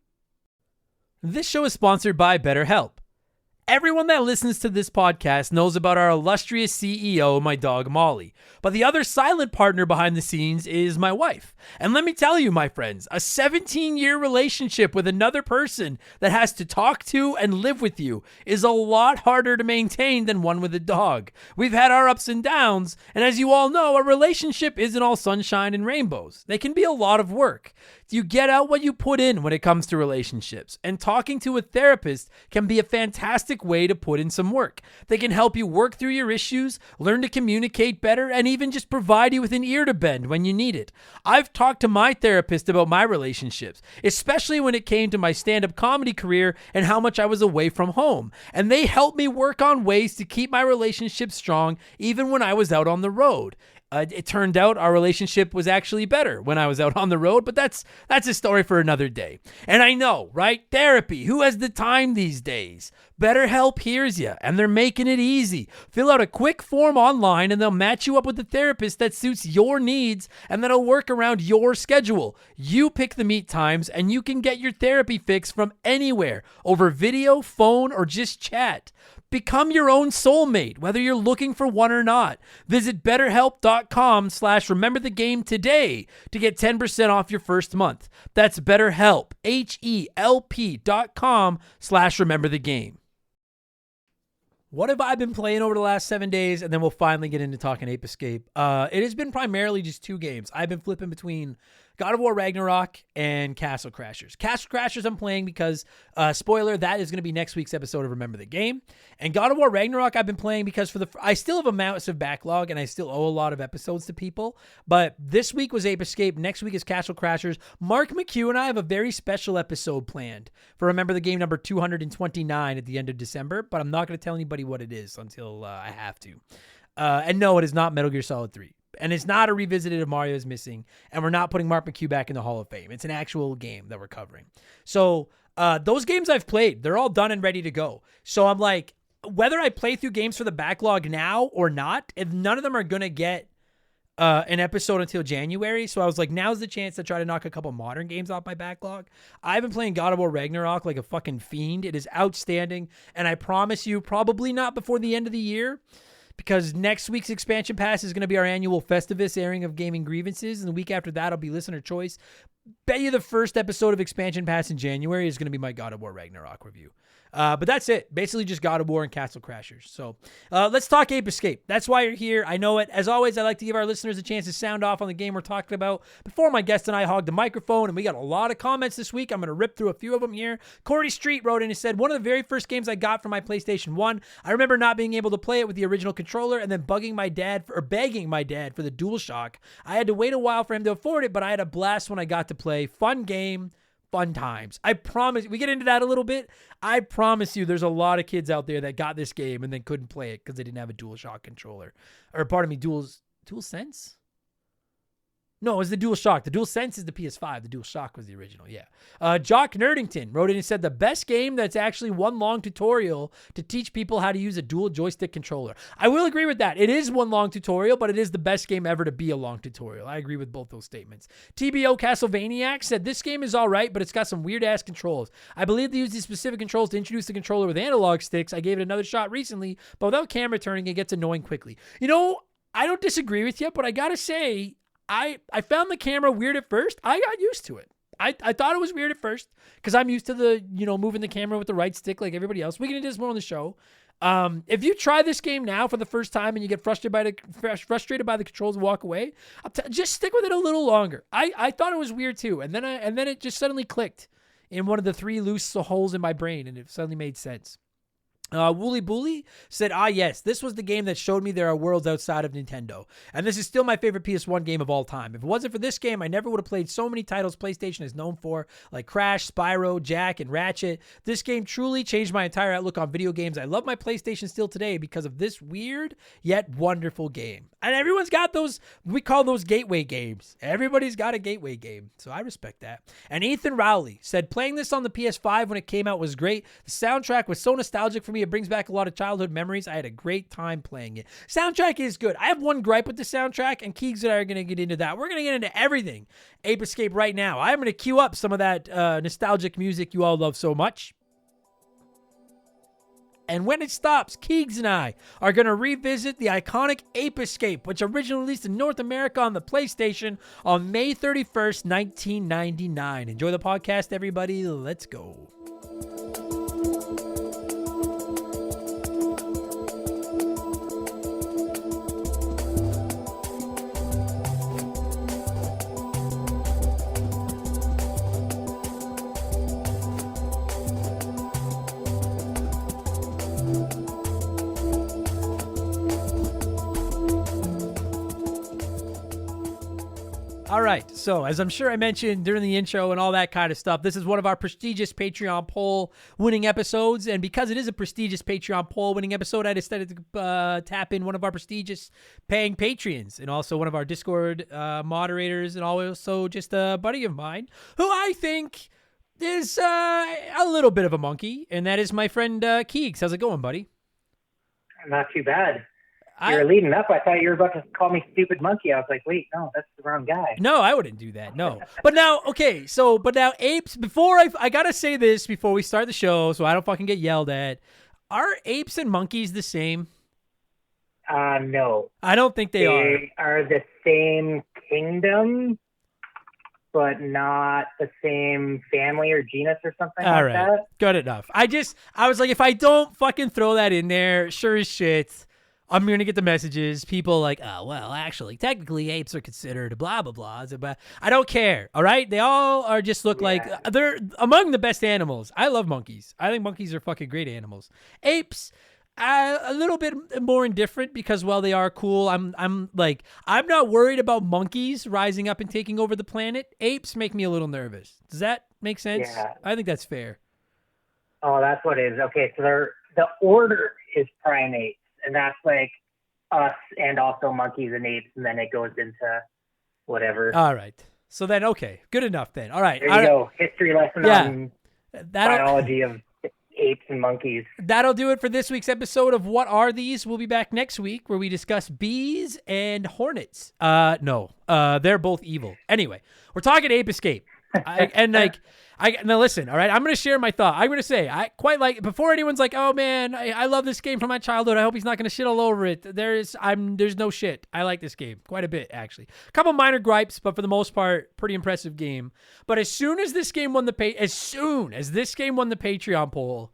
This show is sponsored by BetterHelp. Everyone that listens to this podcast knows about our illustrious CEO, my dog Molly. But the other silent partner behind the scenes is my wife. And let me tell you, my friends, a 17-year relationship with another person that has to talk to and live with you is a lot harder to maintain than one with a dog. We've had our ups and downs, and as you all know, a relationship isn't all sunshine and rainbows. They can be a lot of work. You get out what you put in when it comes to relationships, and talking to a therapist can be a fantastic way to put in some work. They can help you work through your issues, learn to communicate better, and even just provide you with an ear to bend when you need it. I've talked to my therapist about my relationships, especially when it came to my stand-up comedy career and how much I was away from home, and they helped me work on ways to keep my relationship strong even when I was out on the road. It turned out our relationship was actually better when I was out on the road, but that's a story for another day. And I know, right? Therapy. Who has the time these days? BetterHelp hears you, and they're making it easy. Fill out a quick form online, and they'll match you up with a therapist that suits your needs, and that'll work around your schedule. You pick the meet times, and you can get your therapy fix from anywhere, over video, phone, or just chat. Become your own soulmate, whether you're looking for one or not. Visit BetterHelp.com/rememberthegame today to get 10% off your first month. That's BetterHelp, HELP.com/rememberthegame. What have I been playing over the last 7 days? And then we'll finally get into talking Ape Escape. It has been primarily just 2 games. I've been flipping between God of War Ragnarok and Castle Crashers. Castle Crashers I'm playing because, spoiler, that is going to be next week's episode of Remember the Game. And God of War Ragnarok I've been playing because I still have a massive backlog and I still owe a lot of episodes to people. But this week was Ape Escape. Next week is Castle Crashers. Mark McHugh and I have a very special episode planned for Remember the Game number 229 at the end of December. But I'm not going to tell anybody what it is until I have to. And no, it is not Metal Gear Solid 3. And it's not a revisited of Mario is Missing. And we're not putting Mark McHugh back in the Hall of Fame. It's an actual game that we're covering. So those games I've played, they're all done and ready to go. So I'm like, whether I play through games for the backlog now or not, if none of them are going to get an episode until January. So I was like, now's the chance to try to knock a couple modern games off my backlog. I've been playing God of War Ragnarok like a fucking fiend. It is outstanding. And I promise you, probably not before the end of the year, because next week's expansion pass is going to be our annual Festivus airing of Gaming Grievances, and the week after that will be Listener Choice. Bet you the first episode of expansion pass in January is going to be my God of War Ragnarok review. But that's it. Basically just God of War and Castle Crashers. So let's talk Ape Escape. That's why you're here. I know it. As always, I like to give our listeners a chance to sound off on the game we're talking about before my guest and I hog the microphone. And we got a lot of comments this week. I'm going to rip through a few of them here. Corey Street wrote in and said, one of the very first games I got for my PlayStation 1, I remember not being able to play it with the original controller and then begging my dad for the DualShock. I had to wait a while for him to afford it, but I had a blast when I got to play. Fun game. Fun times. I promise, we get into that a little bit. I promise you there's a lot of kids out there that got this game and then couldn't play it because they didn't have a DualShock controller. Or pardon me, DualSense? No, it was the DualShock. The DualSense is the PS5. The DualShock was the original, yeah. Jock Nerdington wrote in and said, the best game that's actually one long tutorial to teach people how to use a dual joystick controller. I will agree with that. It is one long tutorial, but it is the best game ever to be a long tutorial. I agree with both those statements. TBO Castlevaniac said, this game is all right, but it's got some weird-ass controls. I believe they use these specific controls to introduce the controller with analog sticks. I gave it another shot recently, but without camera turning, it gets annoying quickly. You know, I don't disagree with you, but I gotta say, I found the camera weird at first. I got used to it. I thought it was weird at first because I'm used to the, moving the camera with the right stick like everybody else. We can do this more on the show. If you try this game now for the first time and you get frustrated by the controls and walk away, just stick with it a little longer. I thought it was weird too, and then it just suddenly clicked in one of the 3 loose holes in my brain, and it suddenly made sense. Wooly Bully said, yes, this was the game that showed me there are worlds outside of Nintendo. And this is still my favorite PS1 game of all time. If it wasn't for this game, I never would have played so many titles PlayStation is known for, like Crash, Spyro, Jack, and Ratchet. This game truly changed my entire outlook on video games. I love my PlayStation still today because of this weird yet wonderful game. And everyone's got those, we call those gateway games. Everybody's got a gateway game. So I respect that. And Ethan Rowley said, playing this on the PS5 when it came out was great. The soundtrack was so nostalgic for me. It brings back a lot of childhood memories. I had a great time playing it. Soundtrack is good. I have one gripe with the soundtrack, and Keegs and I are going to get into that. We're going to get into everything Ape Escape right now. I'm going to cue up some of that nostalgic music you all love so much. And when it stops, Keegs and I are going to revisit the iconic Ape Escape, which originally released in North America on the PlayStation on May 31st, 1999. Enjoy the podcast, everybody. Let's go. All right, so as I'm sure I mentioned during the intro and all that kind of stuff, this is one of our prestigious Patreon poll winning episodes, and because it is a prestigious Patreon poll winning episode, I decided to tap in one of our prestigious paying Patreons and also one of our Discord moderators and also just a buddy of mine who I think is a little bit of a monkey, and that is my friend Keegs. How's it going, buddy? Not too bad. You were leading up. I thought you were about to call me stupid monkey. I was like, wait, no, that's the wrong guy. No, I wouldn't do that. No. But now, okay, but now apes, before I got to say this before we start the show so I don't fucking get yelled at. Are apes and monkeys the same? No. I don't think they are. They are the same kingdom, but not the same family or genus or something All like right. that. Good enough. I was like, if I don't fucking throw that in there, sure as shit, I'm going to get the messages. People like, oh, well, actually, technically apes are considered blah, blah, blah. But I don't care. All right. They all are just look like they're among the best animals. I love monkeys. I think monkeys are fucking great animals. Apes, a little bit more indifferent because, well, they are cool. I'm not worried about monkeys rising up and taking over the planet. Apes make me a little nervous. Does that make sense? Yeah. I think that's fair. Oh, that's what it is. Okay. So the order is primates. And that's like us and also monkeys and apes, and then it goes into whatever. All right. So then, okay, good enough then. All right. There you go. History lesson on biology of apes and monkeys. That'll do it for this week's episode of What Are These? We'll be back next week where we discuss bees and hornets. No, they're both evil. Anyway, we're talking Ape Escape. Now listen, all right, I'm going to share my thought. I'm going to say, I quite like, before anyone's like, oh man, I love this game from my childhood. I hope he's not going to shit all over it. There's no shit. I like this game quite a bit, actually. A couple minor gripes, but for the most part, pretty impressive game. But as soon as this game won the Patreon poll,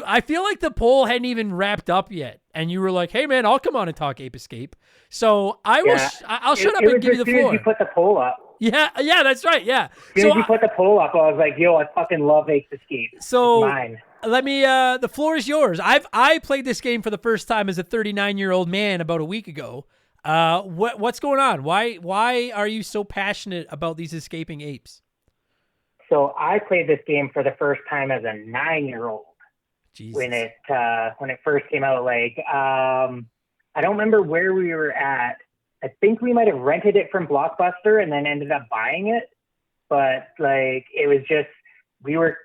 I feel like the poll hadn't even wrapped up yet. And you were like, hey man, I'll come on and talk Ape Escape. So I'll shut up and give you the floor. You put the poll up. Yeah, that's right. Yeah. As soon as you put the poll up, I was like, yo, I fucking love Ape Escape. So it's mine. Let me, the floor is yours. I played this game for the first time as a 39-year-old man about a week ago. What's going on? Why are you so passionate about these escaping apes? So I played this game for the first time as a 9-year-old. Jesus. When it first came out. Like, I don't remember where we were at. I think we might have rented it from Blockbuster and then ended up buying it. But like, it was just, we were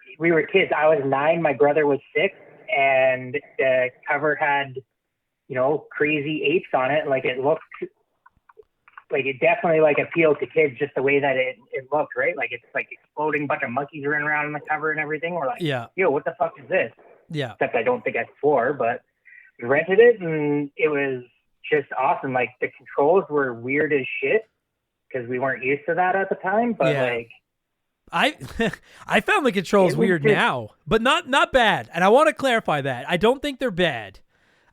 kids. I was 9, my brother was 6, and the cover had, crazy apes on it. Like, it looked like it definitely like appealed to kids just the way that it looked, right? Like, it's like exploding bunch of monkeys running around on the cover and everything. We're like, yo, what the fuck is this? Yeah. Except I don't think I swore, but we rented it and it was just awesome. Like, the controls were weird as shit because we weren't used to that at the time, but I I found the controls It was weird just- now, but not bad. And I want to clarify that. I don't think they're bad.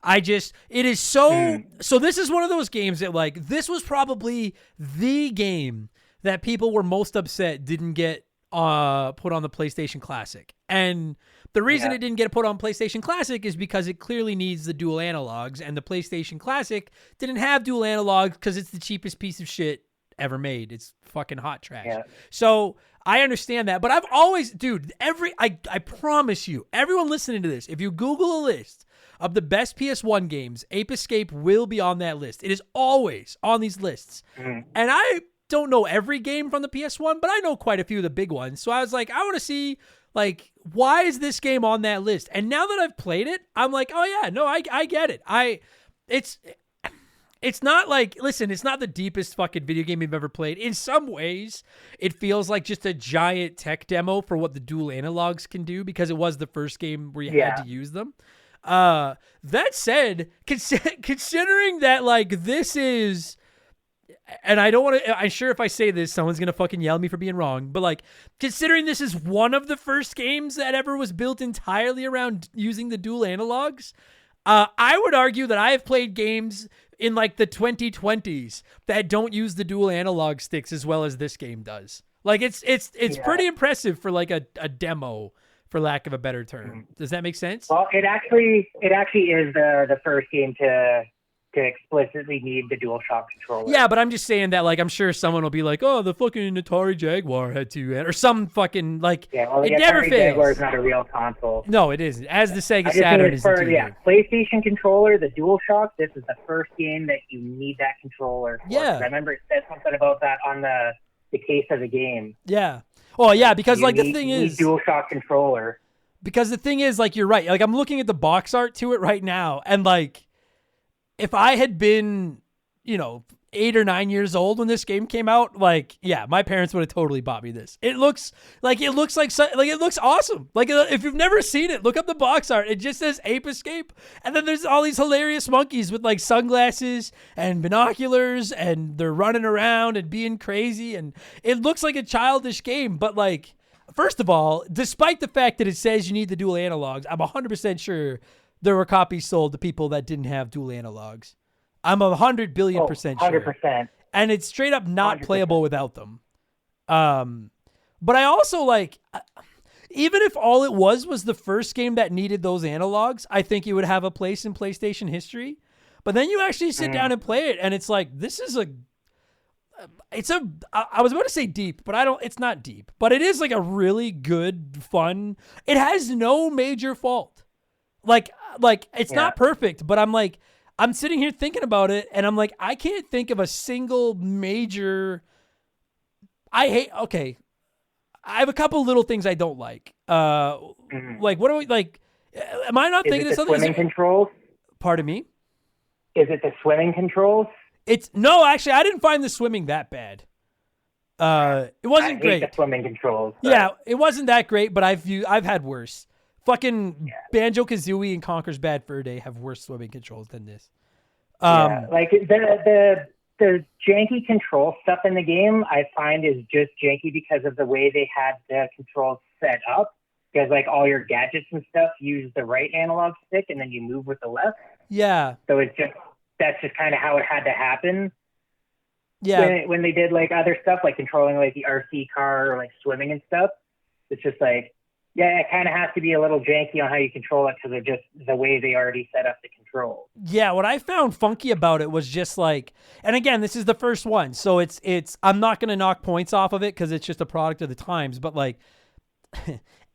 It is so this is one of those games that like this was probably the game that people were most upset didn't get put on the PlayStation Classic. And the reason it didn't get put on PlayStation Classic is because it clearly needs the dual analogs, and the PlayStation Classic didn't have dual analogs because it's the cheapest piece of shit ever made. It's fucking hot trash. Yeah. So I understand that, but I've always, dude, I promise you, everyone listening to this, if you Google a list of the best PS1 games, Ape Escape will be on that list. It is always on these lists. And I don't know every game from the PS1, but I know quite a few of the big ones. So I was like, I want to see, like, why is this game on that list? And now that I've played it, I'm like, oh yeah, no, I get it. It's not like, listen, it's not the deepest fucking video game you've ever played. In some ways, it feels like just a giant tech demo for what the dual analogs can do because it was the first game where you had to use them. That said, considering that, like, this is, and I don't want to, I'm sure if I say this, someone's going to fucking yell at me for being wrong, but like, considering this is one of the first games that ever was built entirely around using the dual analogs, I would argue that I have played games in like the 2020s that don't use the dual analog sticks as well as this game does. Like it's pretty impressive for like a demo, for lack of a better term. Does that make sense? Well, it actually is the first game to explicitly need the DualShock controller. Yeah, but I'm just saying that, like, I'm sure someone will be like, oh, the fucking Atari Jaguar had to, or some fucking, like, well, it the never Atari fails. Jaguar is not a real console. No, it isn't. As the Sega I just Saturn think is. it's for, PlayStation controller, the DualShock, this is the first game that you need that controller for. Yeah. I remember it said something about that on the case of the game. Yeah. Oh, yeah, because, like, You need DualShock controller. Because the thing is, like, you're right. Like, I'm looking at the box art to it right now, and, like, if I had been, 8 or 9 years old when this game came out, like, yeah, my parents would have totally bought me this. It looks awesome. Like, if you've never seen it, look up the box art. It just says Ape Escape, and then there's all these hilarious monkeys with like sunglasses and binoculars, and they're running around and being crazy, and it looks like a childish game. But like, first of all, despite the fact that it says you need the dual analogs, I'm 100% sure there were copies sold to people that didn't have dual analogs. I'm 100 billion percent sure. 100%. And it's straight up not 100%. playable without them. But I also like, even if all it was the first game that needed those analogs, I think it would have a place in PlayStation history. But then you actually sit down and play it, and it's like, this is I was about to say deep, but it's not deep. But it is like a really good, fun, it has no major fault. Like it's not perfect, but I'm sitting here thinking about it, and I'm like, I can't think of a single major. I have a couple little things I don't like. Like, what do we like? Am I not thinking of something? Swimming controls? Pardon me? Is it the swimming controls? No, actually, I didn't find the swimming that bad. It wasn't I hate great. the swimming controls. But Yeah, it wasn't that great, but I've had worse. Fucking Banjo-Kazooie and Conker's Bad Fur Day have worse swimming controls than this. Like the janky control stuff in the game, I find is just janky because of the way they had the controls set up. Because like all your gadgets and stuff use the right analog stick, and then you move with the left. Yeah. So that's just kind of how it had to happen. Yeah. When they did like other stuff, like controlling like the RC car or like swimming and stuff, it's just like, yeah, it kind of has to be a little janky on how you control it because of just the way they already set up the controls. Yeah, what I found funky about it was just like, and again, this is the first one, so it's I'm not gonna knock points off of it because it's just a product of the times, but like,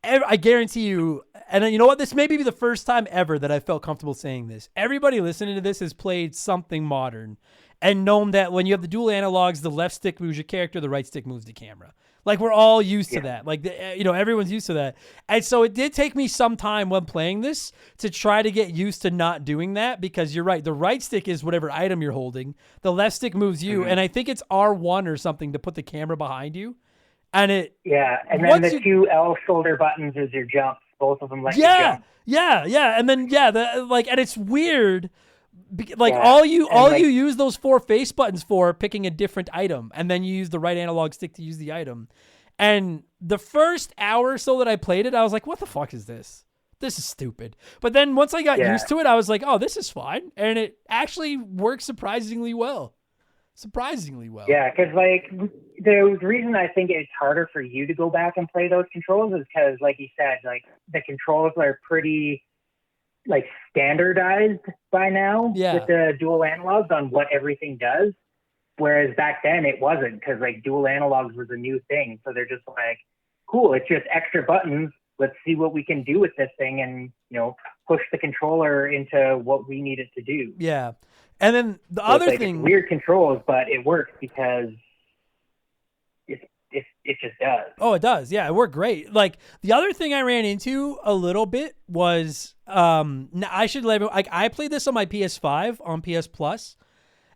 I guarantee you, and you know what, this may be the first time ever that I felt comfortable saying this. Everybody listening to this has played something modern and known that when you have the dual analogs, the left stick moves your character, the right stick moves the camera. Like, we're all used to that. Like, everyone's used to that. And so it did take me some time when playing this to try to get used to not doing that, because you're right. The right stick is whatever item you're holding. The left stick moves you. And I think it's R1 or something to put the camera behind you. And it... Yeah, and then the two L shoulder buttons is your jumps. Both of them let you jump. Yeah. And then, and it's weird. Like, all you use those 4 face buttons for picking a different item, and then you use the right analog stick to use the item. And the first hour or so that I played it, I was like, what the fuck is this? This is stupid. But then once I got used to it, I was like, oh, this is fine. And it actually works surprisingly well. Yeah, because like the reason I think it's harder for you to go back and play those controls is because, like you said, like the controls are pretty like standardized by now with the dual analogs on what everything does. Whereas back then it wasn't, because like dual analogs was a new thing. So they're just like, cool, it's just extra buttons. Let's see what we can do with this thing and, push the controller into what we need it to do. Yeah. And then the other thing, it's weird controls, but it works because it just does. Oh, it does. Yeah, it worked great. Like the other thing I ran into a little bit was, I played this on my PS5 on PS Plus.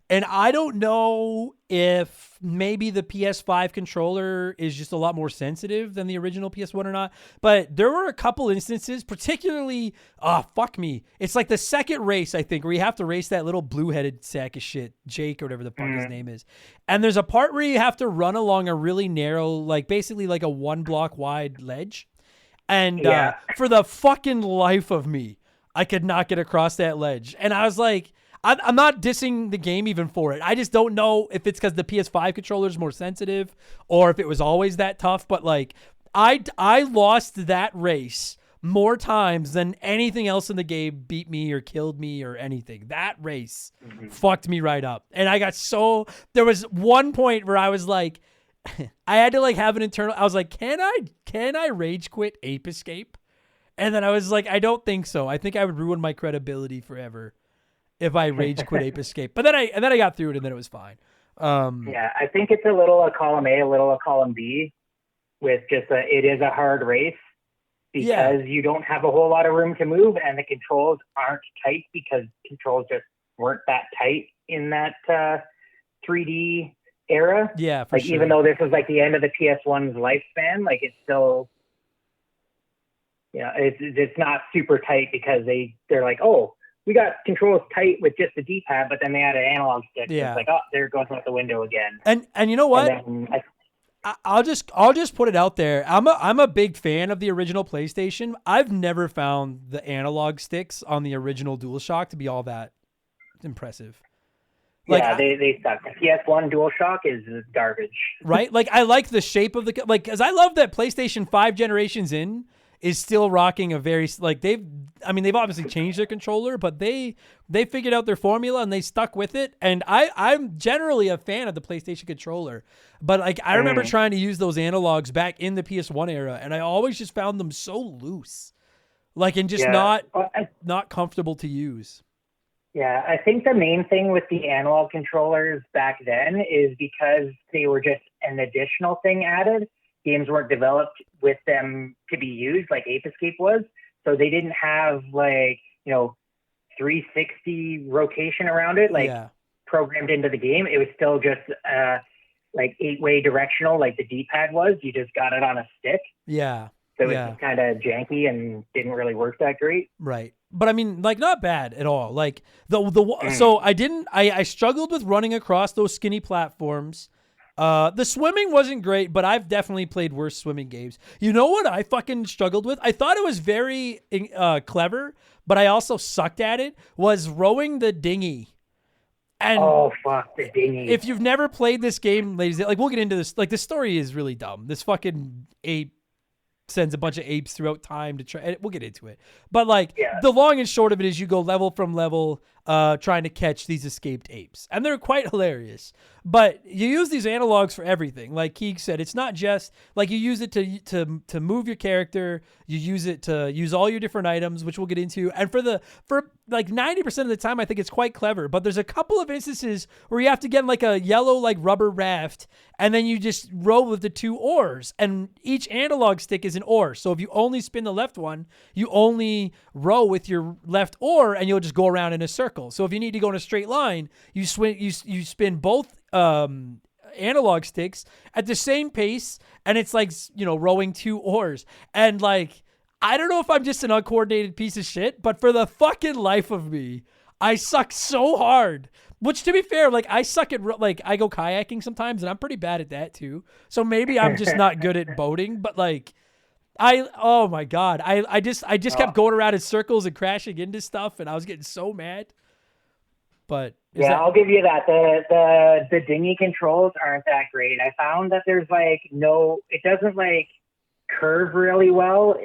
And I don't know if maybe the PS5 controller is just a lot more sensitive than the original PS1 or not. But there were a couple instances, particularly, it's like the second race, I think, where you have to race that little blue-headed sack of shit, Jake or whatever the fuck his name is. And there's a part where you have to run along a really narrow, like basically like a 1 block wide ledge. And for the fucking life of me, I could not get across that ledge. And I was like, I'm not dissing the game even for it. I just don't know if it's because the PS5 controller is more sensitive or if it was always that tough. But like, I lost that race more times than anything else in the game beat me or killed me or anything. That race fucked me right up. And I got there was one point where I was like, I had to like have an internal, I was like, can I rage quit Ape Escape? And then I was like, I don't think so. I think I would ruin my credibility forever if I rage quit Ape Escape. But then I got through it and then it was fine. I think it's a little a column A, a little a column B with just it is a hard race because you don't have a whole lot of room to move and the controls aren't tight because controls just weren't that tight in that 3D era. Yeah, for like sure. Even though this was like the end of the PS1's lifespan, like it's still, it's not super tight because they're like, oh, we got controls tight with just the D-pad, but then they added an analog stick. Yeah. It's like, oh, there it goes out the window again. And you know what? I'll just put it out there. I'm a big fan of the original PlayStation. I've never found the analog sticks on the original DualShock to be all that impressive. Like, they suck. The PS1 DualShock is garbage. Right? Like, I like the shape of because I love that PlayStation 5 generations in is still rocking a very, like, they've obviously changed their controller, but they figured out their formula and they stuck with it. And I'm generally a fan of the PlayStation controller, but like, I remember trying to use those analogs back in the PS1 era, and I always just found them so loose, like, and just not comfortable to use. Yeah, I think the main thing with the analog controllers back then is because they were just an additional thing added. Games weren't developed with them to be used like Ape Escape was. So they didn't have 360 rotation around it, programmed into the game. It was still just 8-way directional like the D-pad was. You just got it on a stick. Yeah. So it was kind of janky and didn't really work that great. Right. But I mean, like, not bad at all. Like so I struggled with running across those skinny platforms. The swimming wasn't great, but I've definitely played worse swimming games. You know what I fucking struggled with? I thought it was very clever, but I also sucked at it, was rowing the dinghy. And oh, fuck, the dinghy. If you've never played this game, ladies, like, we'll get into this. Like, the story is really dumb. This fucking ape sends a bunch of apes throughout time to try. We'll get into it. But like, the long and short of it is you go level from level trying to catch these escaped apes. And they're quite hilarious. But you use these analogs for everything. Like Keeg said, it's not just like you use it to move your character. You use it to use all your different items, which we'll get into. And for like 90% of the time, I think it's quite clever. But there's a couple of instances where you have to get like a yellow like rubber raft, and then you just row with the 2 oars. And each analog stick is an oar. So if you only spin the left one, you only row with your left oar, and you'll just go around in a circle. So if you need to go in a straight line, you spin both analog sticks at the same pace, and it's like, rowing 2 oars. And like, I don't know if I'm just an uncoordinated piece of shit, but for the fucking life of me, I suck so hard Which, to be fair, like I suck at like I go kayaking sometimes, and I'm pretty bad at that too. So maybe I'm just not good at boating. But like, oh my god, I just kept going around in circles and crashing into stuff, and I was getting so mad. But I'll give you that. The dinghy controls aren't that great. I found that there's like it doesn't like curve really well.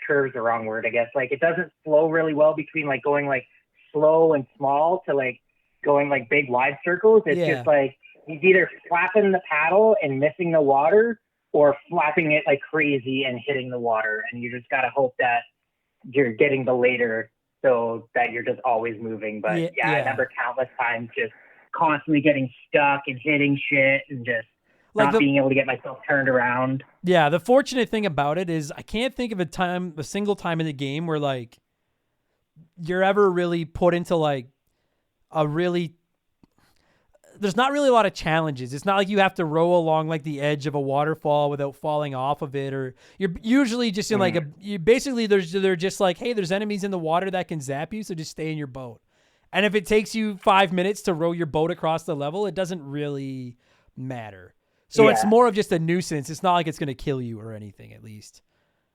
Curve's the wrong word, I guess. Like it doesn't flow really well between like going like slow and small to like going like big wide circles. It's just like he's either flapping the paddle and missing the water or flapping it like crazy and hitting the water. And you just got to hope that you're getting the later so that you're just always moving. But I remember countless times just constantly getting stuck and hitting shit and just like not being able to get myself turned around. Yeah. The fortunate thing about it is I can't think of a single time in the game where like you're ever really put into like there's not really a lot of challenges. It's not like you have to row along like the edge of a waterfall without falling off of it, or you're usually just in like they're just like, hey, there's enemies in the water that can zap you, so just stay in your boat. And if it takes you 5 minutes to row your boat across the level, it doesn't really matter. So it's more of just a nuisance. It's not like it's going to kill you or anything, at least.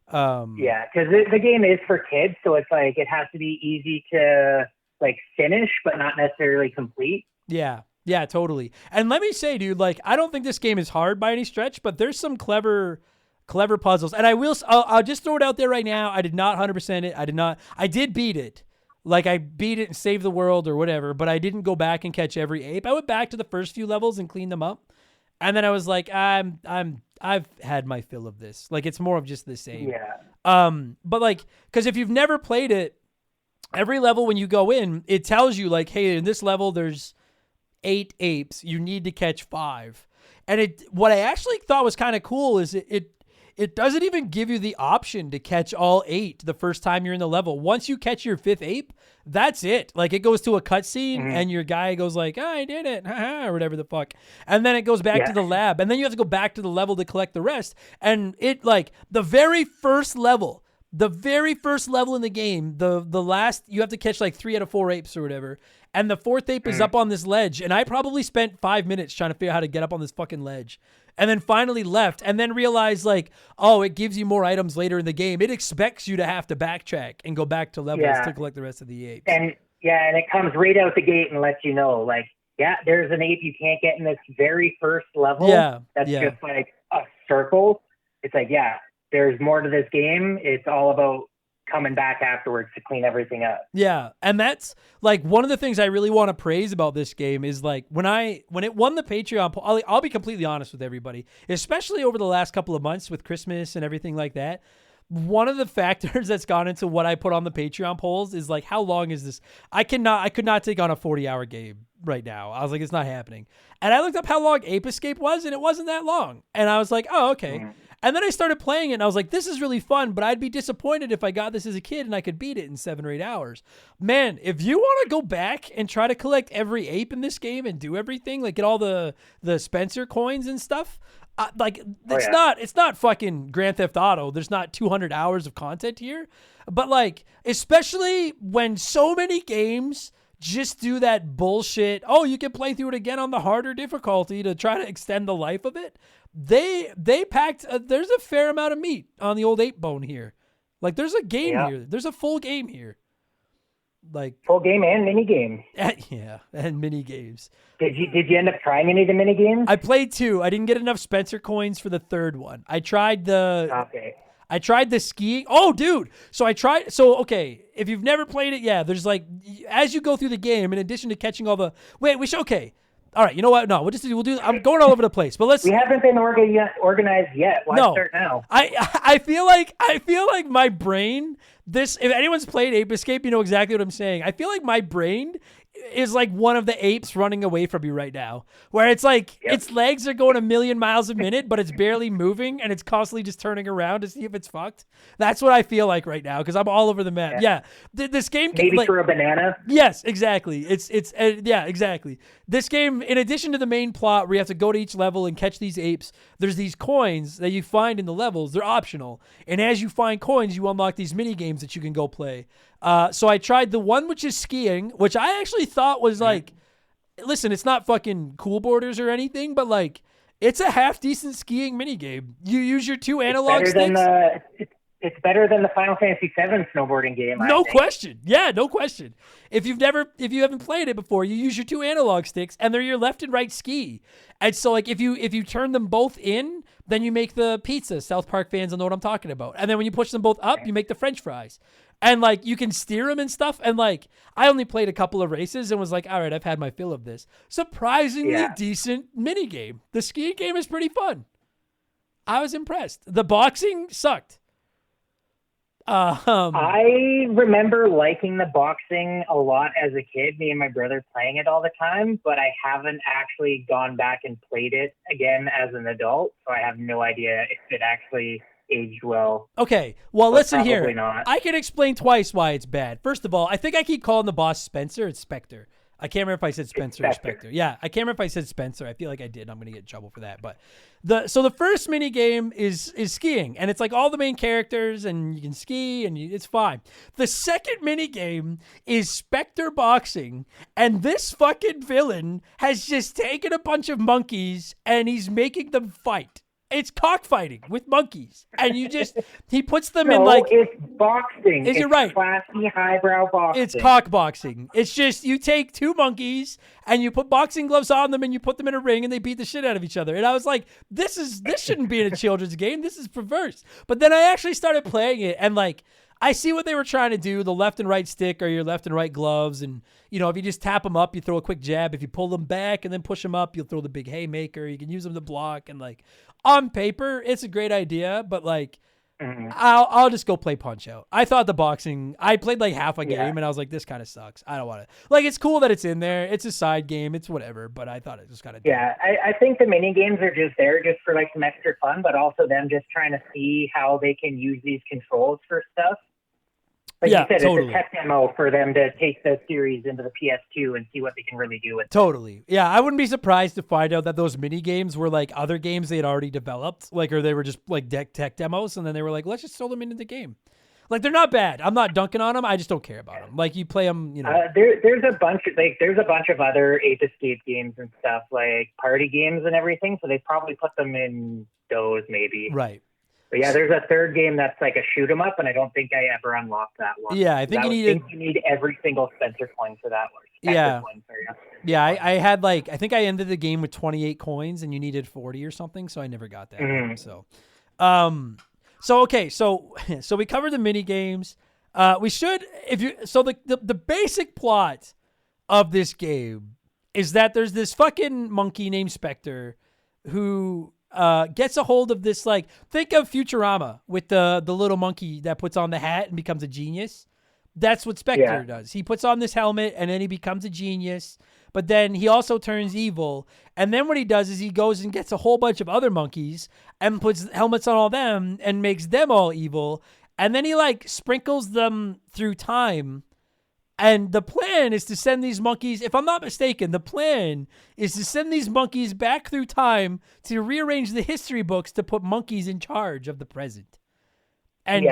Because the game is for kids, so it's like it has to be easy to like finish, but not necessarily complete. Yeah. Yeah, totally. And let me say, dude, like, I don't think this game is hard by any stretch, but there's some clever puzzles. And I'll just throw it out there right now. I did not 100% it. I did beat it. Like, I beat it and saved the world or whatever, but I didn't go back and catch every ape. I went back to the first few levels and cleaned them up. And then I was like, I've had my fill of this. Like, it's more of just the same. Yeah. But like, because if you've never played it, every level when you go in, it tells you like, hey, in this level there's 8 apes. You need to catch 5. And what I actually thought was kind of cool is it doesn't even give you the option to catch all 8 the first time you're in the level. Once you catch your 5th ape, that's it. Like it goes to a cutscene and your guy goes like, I did it, or whatever the fuck. And then it goes back to the lab, and then you have to go back to the level to collect the rest. And it like the very first level in the game, the last, you have to catch like 3 out of 4 apes or whatever. And the 4th ape is up on this ledge. And I probably spent 5 minutes trying to figure out how to get up on this fucking ledge. And then finally left and then realized like, oh, it gives you more items later in the game. It expects you to have to backtrack and go back to levels to collect the rest of the apes. And it comes right out the gate and lets you know, like, there's an ape you can't get in this very first level. That's just like a circle. It's like, there's more to this game. It's all about coming back afterwards to clean everything up. Yeah. And that's like one of the things I really want to praise about this game is like when it won the Patreon poll, I'll be completely honest with everybody, especially over the last couple of months with Christmas and everything like that. One of the factors that's gone into what I put on the Patreon polls is like, how long is this? I could not take on a 40-hour game right now. I was like, it's not happening. And I looked up how long Ape Escape was, and it wasn't that long. And I was like, oh, okay. And then I started playing it, and I was like, this is really fun, but I'd be disappointed if I got this as a kid and I could beat it in 7 or 8 hours. Man, if you want to go back and try to collect every ape in this game and do everything, like get all the Spencer coins and stuff, it's not fucking Grand Theft Auto. There's not 200 hours of content here. But like, especially when so many games just do that bullshit, oh, you can play through it again on the harder difficulty to try to extend the life of it. They packed, there's a fair amount of meat on the old ape bone here. Like there's a game here. There's a full game here. Like full game and mini games. And mini games. Did you end up trying any of the mini games? I played 2. I didn't get enough Spencer coins for the 3rd one. I tried the skiing. Oh, dude. So okay. If you've never played it, there's like, as you go through the game, in addition to catching all the, okay. All right. You know what? No, we'll do, I'm going all over the place, but we haven't been organized yet. Why start now? I feel like my brain, if anyone's played Ape Escape, you know exactly what I'm saying. I feel like my brain is like one of the apes running away from you right now, where it's like its legs are going 1,000,000 miles a minute, but it's barely moving and it's constantly just turning around to see if it's fucked. That's what I feel like right now because I'm all over the map. This game maybe like, for a banana. Yes, exactly. It's exactly. This game, in addition to the main plot where you have to go to each level and catch these apes, there's these coins that you find in the levels. They're optional, and as you find coins, you unlock these mini games that you can go play. So I tried the one which is skiing, which I actually thought was like, listen, it's not fucking Cool Borders or anything, but like it's a half decent skiing minigame. You use your 2 analog sticks. It's better than the Final Fantasy VII snowboarding game. No question. Yeah, no question. If you haven't played it before, you use your 2 analog sticks and they're your left and right ski. And so like if you turn them both in, then you make the pizza. South Park fans will know what I'm talking about. And then when you push them both up, you make the French fries. And like you can steer them and stuff. And like I only played a couple of races and was like, all right, I've had my fill of this. Surprisingly decent mini game. The skiing game is pretty fun. I was impressed. The boxing sucked. I remember liking the boxing a lot as a kid, me and my brother playing it all the time, but I haven't actually gone back and played it again as an adult, so I have no idea if it actually aged well. Okay, well, listen here. Not. I can explain twice why it's bad. First of all, I think I keep calling the boss Spencer. It's Spectre. I can't remember if I said Spencer or Spectre. Yeah, I can't remember if I said Spencer. I feel like I did. I'm going to get in trouble for that. But the first mini game is skiing, and it's like all the main characters, and you can ski, and it's fine. The second mini game is Spectre boxing, and this fucking villain has just taken a bunch of monkeys, and he's making them fight. It's cockfighting with monkeys, and he puts them in like. It's boxing. Is it right? Classy highbrow boxing. It's cock boxing. It's just you take 2 monkeys and you put boxing gloves on them and you put them in a ring and they beat the shit out of each other. And I was like, this shouldn't be in a children's game. This is perverse. But then I actually started playing it and like I see what they were trying to do. The left and right stick are your left and right gloves, and if you just tap them up, you throw a quick jab. If you pull them back and then push them up, you'll throw the big haymaker. You can use them to block and like. On paper, it's a great idea, but like, I'll just go play Punch-Out. I thought the boxing, I played like half a game and I was like, this kind of sucks. I don't want to. Like, it's cool that it's in there. It's a side game. It's whatever, but I thought it was kind of. Yeah, I think the mini games are just there just for like some extra fun, but also them just trying to see how they can use these controls for stuff. Like you said, totally. It's a tech demo for them to take the series into the PS2 and see what they can really do with it. Totally. Yeah, I wouldn't be surprised to find out that those mini games were like other games they had already developed, like, or they were just like tech demos, and then they were like, let's just throw them into the game. Like, they're not bad. I'm not dunking on them. I just don't care about them. Like, you play them, there's a bunch of other Ape Escape games and stuff, like party games and everything. So they probably put them in those, maybe. Right. But yeah, there's a third game that's like a shoot 'em up, and I don't think I ever unlocked that one. Yeah, I think you need every single Spencer coin for that one. Yeah. Yeah, I had I think I ended the game with 28 coins, and you needed 40 or something, so I never got that. One, so okay, so we covered the mini games. We should the basic plot of this game is that there's this fucking monkey named Spectre who gets a hold of this, like, think of Futurama with the little monkey that puts on the hat and becomes a genius. That's what Spectre does. He puts on this helmet and then he becomes a genius, but then he also turns evil. And then what he does is he goes and gets a whole bunch of other monkeys and puts helmets on all them and makes them all evil. And then he like sprinkles them through time. And the plan is to send these monkeys, if I'm not mistaken, the plan is to send these monkeys back through time to rearrange the history books to put monkeys in charge of the present. And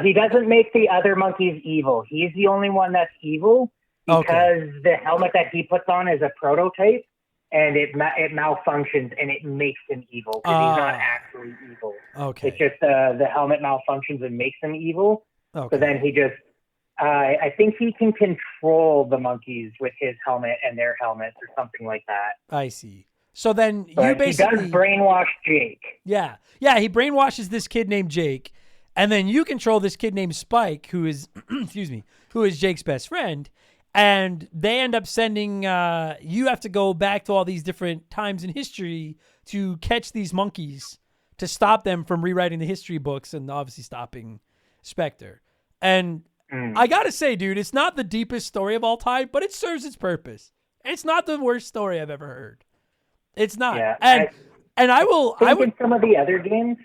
he doesn't make the other monkeys evil. He's the only one that's evil because the helmet that he puts on is a prototype, and it malfunctions, and it makes him evil because he's not actually evil. Okay. It's just the helmet malfunctions and makes him evil. Okay. So then he just... I think he can control the monkeys with his helmet and their helmets or something like that. I see. So then but you basically... He does brainwash Jake. Yeah. Yeah, he brainwashes this kid named Jake, and then you control this kid named Spike, who is, who is Jake's best friend, and they end up sending... you have to go back to all these different times in history to catch these monkeys to stop them from rewriting the history books and obviously stopping Spectre. And... I gotta say, dude, it's not the deepest story of all time, but it serves its purpose. It's not the worst story I've ever heard. It's not. Yeah, and I would in some of the other games,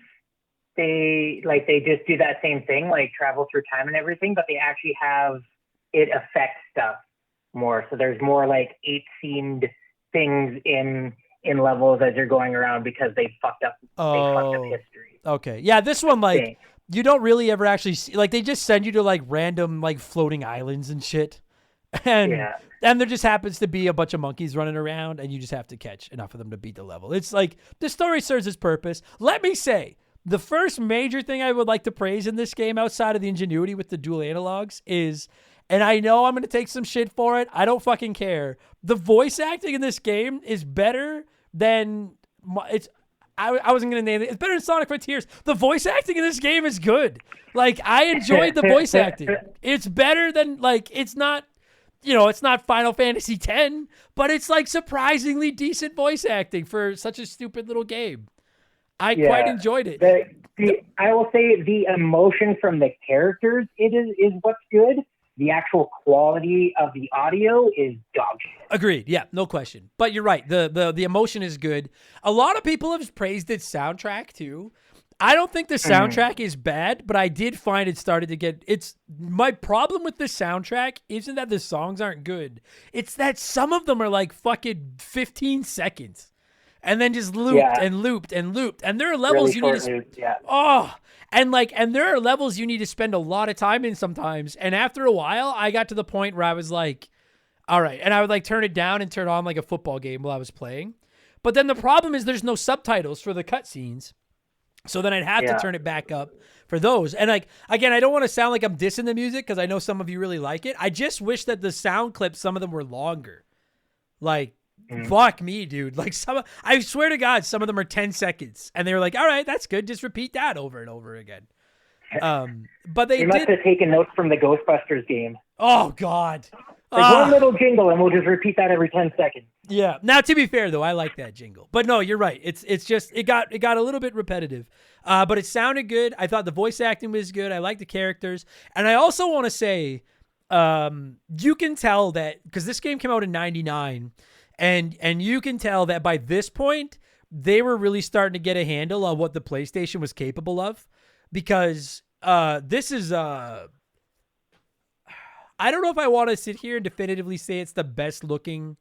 they just do that same thing, like travel through time and everything, but they actually have it affect stuff more. So there's more like ape-themed things in levels as you're going around because they fucked up history. Okay. Yeah, this one you don't really ever actually see, like, they just send you to like random like floating islands and shit. And Yeah. and there just happens to be a bunch of monkeys running around, and you just have to catch enough of them to beat the level. It's like the story serves its purpose. Let me say, the first major thing I would like to praise in this game, outside of the ingenuity with the dual analogs, is, and I know I'm going to take some shit for it, I don't fucking care. The voice acting in this game is better than I wasn't going to name it. It's better than Sonic Frontiers. The voice acting in this game is good. Like, I enjoyed the voice acting. It's better than, like, it's not, it's not Final Fantasy X, but it's like surprisingly decent voice acting for such a stupid little game. I quite enjoyed it. I will say the emotion from the characters is what's good. The actual quality of the audio is dog shit. Agreed. Yeah, no question. But you're right. The emotion is good. A lot of people have praised its soundtrack too. I don't think the soundtrack is bad, but I did find it started to get, my problem with the soundtrack isn't that the songs aren't good. It's that some of them are like fucking 15 seconds and then just looped and looped and looped. And there are levels really you need to, and there are levels you need to spend a lot of time in sometimes. And after a while, I got to the point where I was like, all right. And I would like turn it down and turn on like a football game while I was playing. But then the problem is there's no subtitles for the cutscenes. So then I'd have to turn it back up for those. And like, again, I don't want to sound like I'm dissing the music because I know some of you really like it. I just wish that the sound clips, some of them were longer. Like, fuck me, dude. Like I swear to God, some of them are 10 seconds. And they were like, all right, that's good. Just repeat that over and over again. But they must have taken notes from the Ghostbusters game. Oh, God. Like one little jingle, and we'll just repeat that every 10 seconds. Yeah. Now, to be fair, though, I like that jingle. But no, you're right. It's just it got a little bit repetitive. But it sounded good. I thought the voice acting was good. I liked the characters. And I also want to say, you can tell that, because this game came out in 99, and you can tell that by this point, they were really starting to get a handle on what the PlayStation was capable of. Because this is... I don't know if I want to sit here and definitively say it's the best looking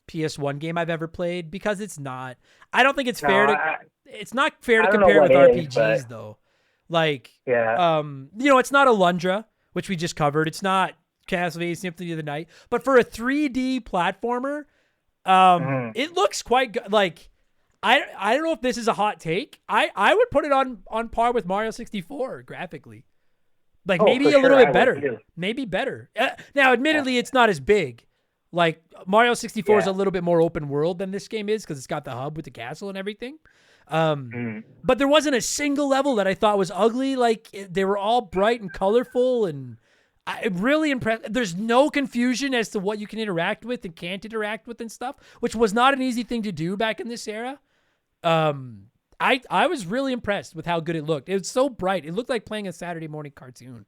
PS1 game I've ever played, because it's not. I don't think it's fair to. It's not fair to compare with RPGs though. Like, it's not Alundra, which we just covered. It's not Castlevania Symphony of the Night, but for a 3D platformer, it looks quite good. Like, I don't know if this is a hot take. I would put it on par with Mario 64 graphically. Like, maybe a little bit better. Maybe better. Now, admittedly, it's not as big. Like, Mario 64 is a little bit more open world than this game is because it's got the hub with the castle and everything. But there wasn't a single level that I thought was ugly. Like, they were all bright and colorful, and I'm really impressed. There's no confusion as to what you can interact with and can't interact with and stuff, which was not an easy thing to do back in this era. I was really impressed with how good it looked. It was so bright. It looked like playing a Saturday morning cartoon,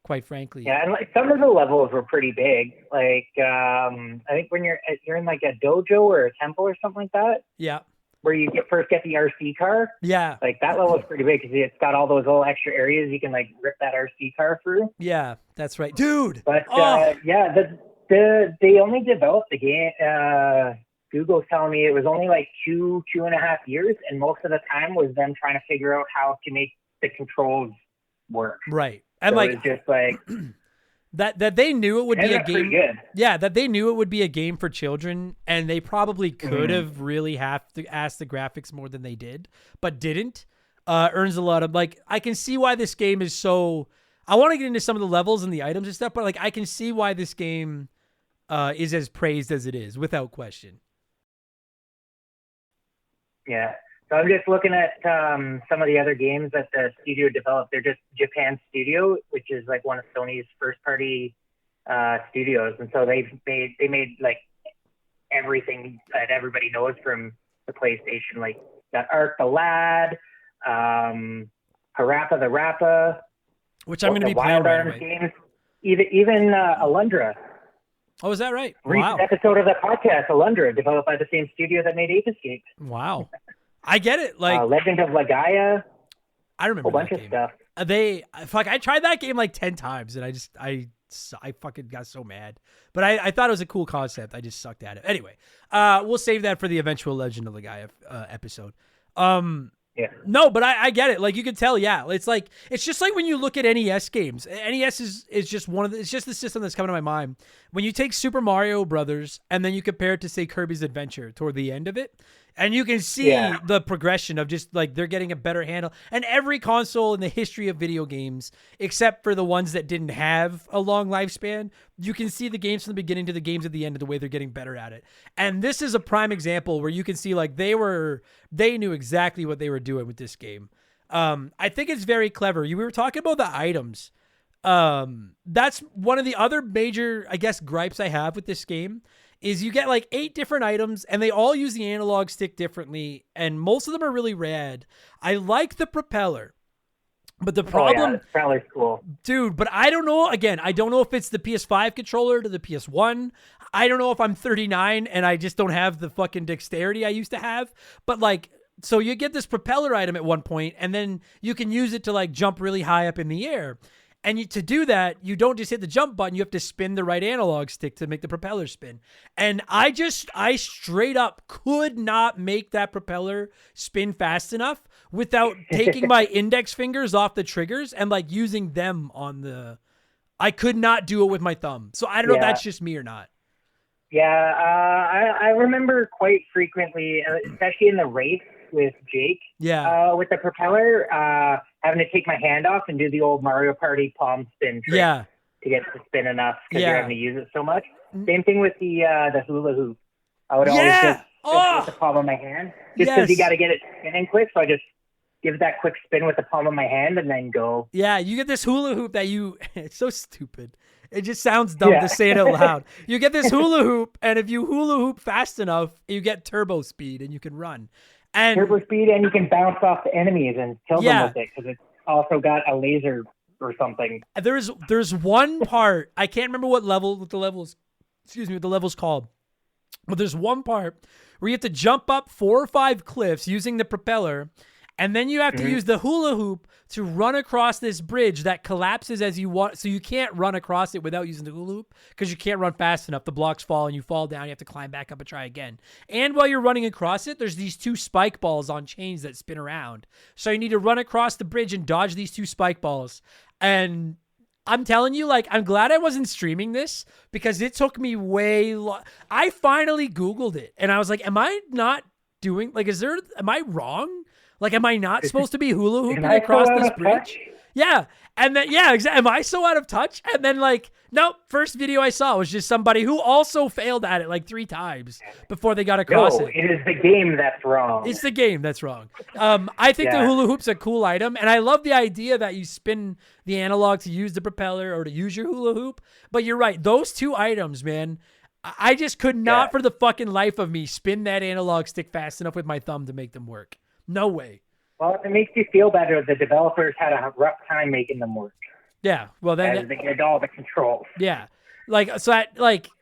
quite frankly. Yeah, and like some of the levels were pretty big. Like I think when you're in like a dojo or a temple or something like that. Yeah. Where you first get the RC car. Yeah. Like that level is pretty big because it's got all those little extra areas you can like rip that RC car through. Yeah, that's right, dude. But they only developed the game. Google's telling me it was only like 2.5 years, and most of the time was them trying to figure out how to make the controls work. Right, and so like it's just like that they knew it would be a game. Good. Yeah, that they knew it would be a game for children, and they probably could have really have to ask the graphics more than they did, but didn't. Earns a lot of, like, I can see why this game is so. I want to get into some of the levels and the items and stuff, but like I can see why this game is as praised as it is, without question. Yeah. So I'm just looking at some of the other games that the studio developed. They're just Japan Studio, which is like one of Sony's first party studios. And so they made like everything that everybody knows from the PlayStation, like that Ark the Lad, Parappa the Rappa, which I'm going to be playing right away. Games, even Alundra. Oh, is that right? Recent episode of the podcast, Alundra, developed by the same studio that made Ape Escape. Wow. I get it. Like Legend of Legaia. I remember a bunch of stuff. I tried that game like 10 times, and I fucking got so mad. But I thought it was a cool concept. I just sucked at it. Anyway, we'll save that for the eventual Legend of Legaia episode. Yeah. No, but I get it. Like you can tell, yeah. It's just like when you look at NES games. NES is just it's just the system that's coming to my mind. When you take Super Mario Brothers and then you compare it to say Kirby's Adventure toward the end of it, and you can see the progression of just like they're getting a better handle. And every console in the history of video games, except for the ones that didn't have a long lifespan, you can see the games from the beginning to the games at the end of the way they're getting better at it. And this is a prime example where you can see like they knew exactly what they were doing with this game. I think it's very clever. We were talking about the items. That's one of the other major, I guess, gripes I have with this game is you get like 8 different items and they all use the analog stick differently. And most of them are really rad. I like the propeller, but the problem, the propeller's cool, dude, but I don't know. Again, I don't know if it's the PS5 controller to the PS1. I don't know if I'm 39 and I just don't have the fucking dexterity I used to have, but like, so you get this propeller item at one point and then you can use it to like jump really high up in the air. And to do that, you don't just hit the jump button. You have to spin the right analog stick to make the propeller spin. And I straight up could not make that propeller spin fast enough without taking my index fingers off the triggers and like using them on the... I could not do it with my thumb. So I don't know if that's just me or not. Yeah, I remember quite frequently, especially in the race with Jake, with the propeller, having to take my hand off and do the old Mario Party palm spin trick to get to spin enough because you're having to use it so much. Same thing with the hula hoop. I would always just with the palm of my hand, just because you got to get it spinning quick. So I just give that quick spin with the palm of my hand and then go. Yeah, you get this hula hoop that it's so stupid. It just sounds dumb to say it out loud. You get this hula hoop, and if you hula hoop fast enough, you get turbo speed and you can run. And turbo speed, and you can bounce off the enemies and kill them with it because it's also got a laser or something. There's one part, I can't remember what the level's called, but there's one part where you have to jump up 4 or 5 cliffs using the propeller, and then you have to use the hula hoop to run across this bridge that collapses as you want. So you can't run across it without using the hula hoop because you can't run fast enough. The blocks fall and you fall down. You have to climb back up and try again. And while you're running across it, there's these 2 spike balls on chains that spin around. So you need to run across the bridge and dodge these 2 spike balls. And I'm telling you, like, I'm glad I wasn't streaming this because it took me way long. I finally Googled it and I was like, am I not doing, like, am I wrong? Like, am I not supposed to be hula hooping across this bridge? Yeah. And then, exactly. Am I so out of touch? And then, like, nope. First video I saw was just somebody who also failed at it like 3 times before they got across it. It is the game that's wrong. It's the game that's wrong. I think the hula hoop's a cool item, and I love the idea that you spin the analog to use the propeller or to use your hula hoop. But you're right. Those 2 items, man, I just could not for the fucking life of me spin that analog stick fast enough with my thumb to make them work. No way. Well, it makes you feel better. The developers had a rough time making them work. Yeah. Well, then they get all the controls. Yeah. Like, so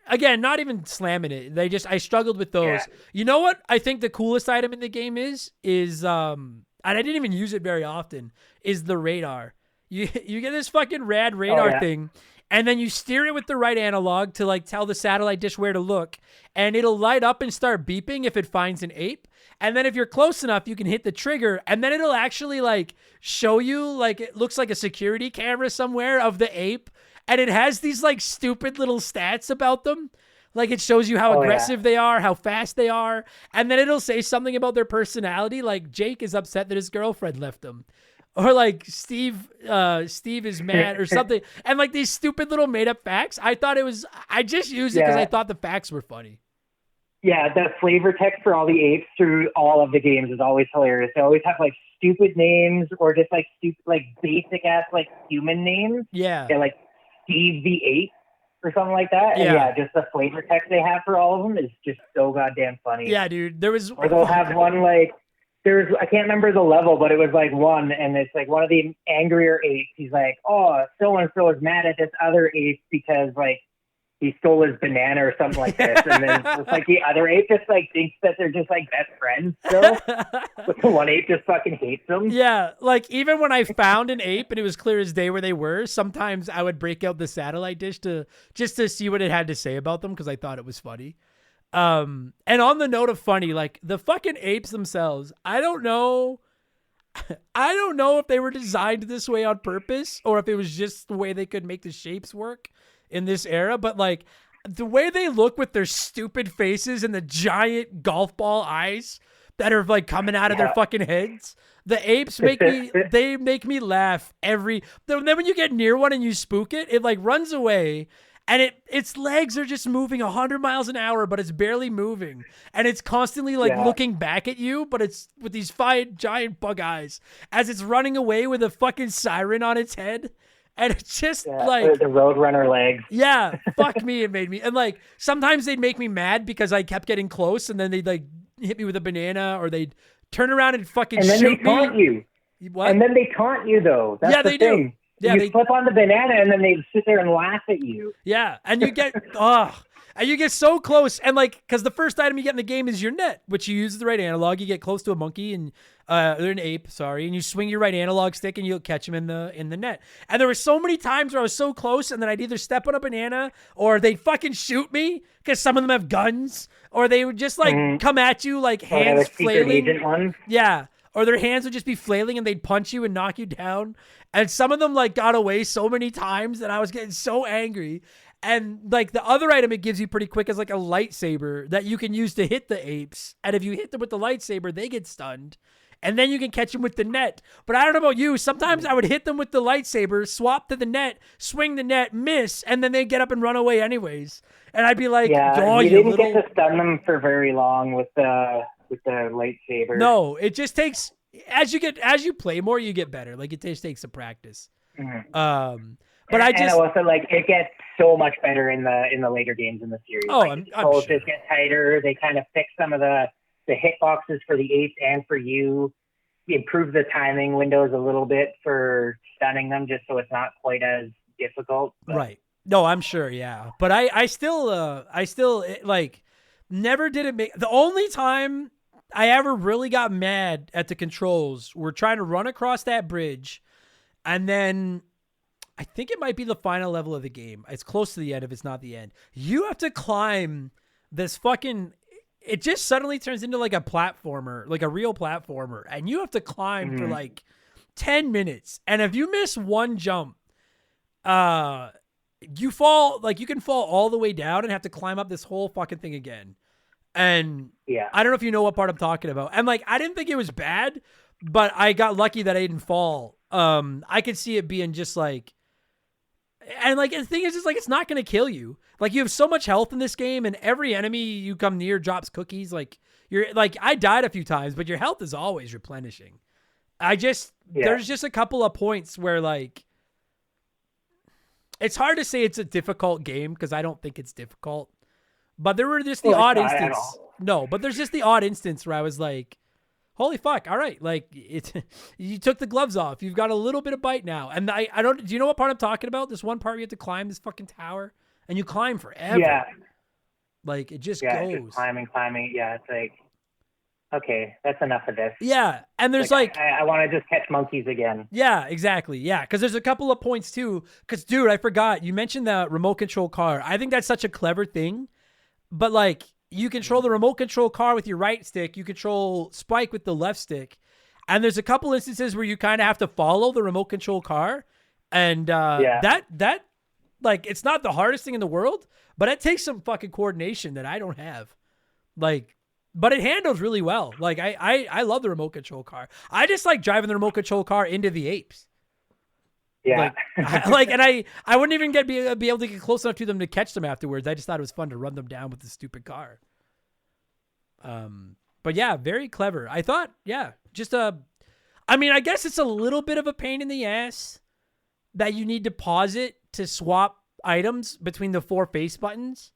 again, not even slamming it. I struggled with those. Yeah. You know what I think the coolest item in the game is, and I didn't even use it very often, is the radar. You get this fucking rad radar thing, and then you steer it with the right analog to like tell the satellite dish where to look, and it'll light up and start beeping if it finds an ape. And then if you're close enough, you can hit the trigger, and then it'll actually like show you, like, it looks like a security camera somewhere of the ape, and it has these like stupid little stats about them. Like, it shows you how aggressive they are, how fast they are, and then it'll say something about their personality, like Jake is upset that his girlfriend left him. Or like Steve is mad or something. And like these stupid little made up facts. I just used it because I thought the facts were funny. Yeah, the flavor text for all the apes through all of the games is always hilarious. They always have like stupid names or just like stupid, like basic ass like human names. Yeah. They're like Steve the Ape or something like that. And just the flavor text they have for all of them is just so goddamn funny. Yeah, dude. Or they'll have one like, I can't remember the level, but it was like one, and it's like one of the angrier apes. He's like, oh, so-and-so is mad at this other ape because like he stole his banana or something like this. And then it's like the other ape just like thinks that they're just like best friends still. But the one ape just fucking hates them. Yeah, like even when I found an ape and it was clear as day where they were, sometimes I would break out the satellite dish just to see what it had to say about them because I thought it was funny. And on the note of funny, like the fucking apes themselves, I don't know I don't know if they were designed this way on purpose or if it was just the way they could make the shapes work in this era, but like the way they look with their stupid faces and the giant golf ball eyes that are like coming out of their fucking heads. The apes make me laugh then when you get near one and you spook it, it like runs away. And its legs are just moving 100 miles an hour, but it's barely moving. And it's constantly like looking back at you, but it's with these giant bug eyes as it's running away with a fucking siren on its head. And it's just like the Roadrunner legs. Yeah, fuck me, it made me. And like sometimes they'd make me mad because I kept getting close, and then they'd like hit me with a banana, or they'd turn around and fucking shoot me. And then they taunt you. What? And then they taunt you though. That's the they thing. do. Yeah, you flip on the banana and then they sit there and laugh at you. Yeah, and you get and you get so close, and like because the first item you get in the game is your net, which you use the right analog. You get close to a monkey and or an ape, sorry, and you swing your right analog stick and you'll catch him in the net. And there were so many times where I was so close, and then I'd either step on a banana or they'd fucking shoot me because some of them have guns, or they would just like come at you like hands flailing. Yeah. Or their hands would just be flailing and they'd punch you and knock you down. And some of them like got away so many times that I was getting so angry. And like the other item it gives you pretty quick is like a lightsaber that you can use to hit the apes. And if you hit them with the lightsaber, they get stunned. And then you can catch them with the net. But I don't know about you. Sometimes I would hit them with the lightsaber, swap to the net, swing the net, miss, and then they'd get up and run away anyways. And I'd be like, you didn't get to stun them for very long with the lightsaber. No, it just takes as you play more, you get better. Like it just takes some practice. Mm-hmm. But and also like it gets so much better in the later games in the series. Oh, like, I'm controls sure. just get tighter. They kind of fix some of the hitboxes for the apes and for you. Improve the timing windows a little bit for stunning them, just so it's not quite as difficult. But. Right. No, I'm sure. Yeah, but I still like never did it make the only time I ever really got mad at the controls were trying to run across that bridge, and then I think it might be the final level of the game. It's close to the end if it's not the end. You have to climb this fucking it just suddenly turns into like a platformer, like a real platformer, and you have to climb for like 10 minutes. And if you miss one jump, you fall, like you can fall all the way down and have to climb up this whole fucking thing again. And I don't know if you know what part I'm talking about. And like, I didn't think it was bad, but I got lucky that I didn't fall. I could see it being just like, and like, the thing is just like, it's not going to kill you. Like you have so much health in this game and every enemy you come near drops cookies. Like you're like, I died a few times, but your health is always replenishing. There's just a couple of points where like, it's hard to say it's a difficult game because I don't think it's difficult, but there were just the odd instance. No, but there's just the odd instance where I was like, holy fuck. All right. Like you took the gloves off. You've got a little bit of bite now. And do you know what part I'm talking about? This one part where you have to climb this fucking tower and you climb forever. Yeah. Like it just goes. Just climbing. Yeah. It's like, okay, that's enough of this. Yeah. And there's like I want to just catch monkeys again. Yeah, exactly. Yeah. Cause there's a couple of points too. Cause dude, I forgot you mentioned the remote control car. I think that's such a clever thing, but like, you control the remote control car with your right stick. You control Spike with the left stick. And there's a couple instances where you kind of have to follow the remote control car. And that like, it's not the hardest thing in the world, but it takes some fucking coordination that I don't have. Like, but it handles really well. Like, I love the remote control car. I just like driving the remote control car into the apes. Yeah. And I wouldn't even be able to get close enough to them to catch them afterwards. I just thought it was fun to run them down with the stupid car. But yeah, very clever. I thought, I mean, I guess it's a little bit of a pain in the ass that you need to pause it to swap items between the 4 face buttons.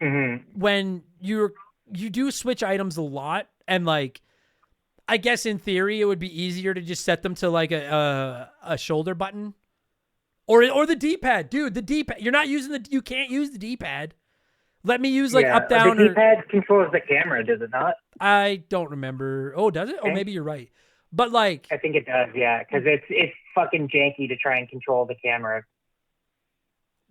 Mm-hmm. When you do switch items a lot, and like, I guess in theory it would be easier to just set them to like a shoulder button, or the D-pad, dude. The D-pad. You can't use the D-pad. Let me use like up down. The D-pad controls the camera, does it not? I don't remember. Oh, does it? Oh, maybe you're right. But like, I think it does. Yeah, because it's fucking janky to try and control the camera.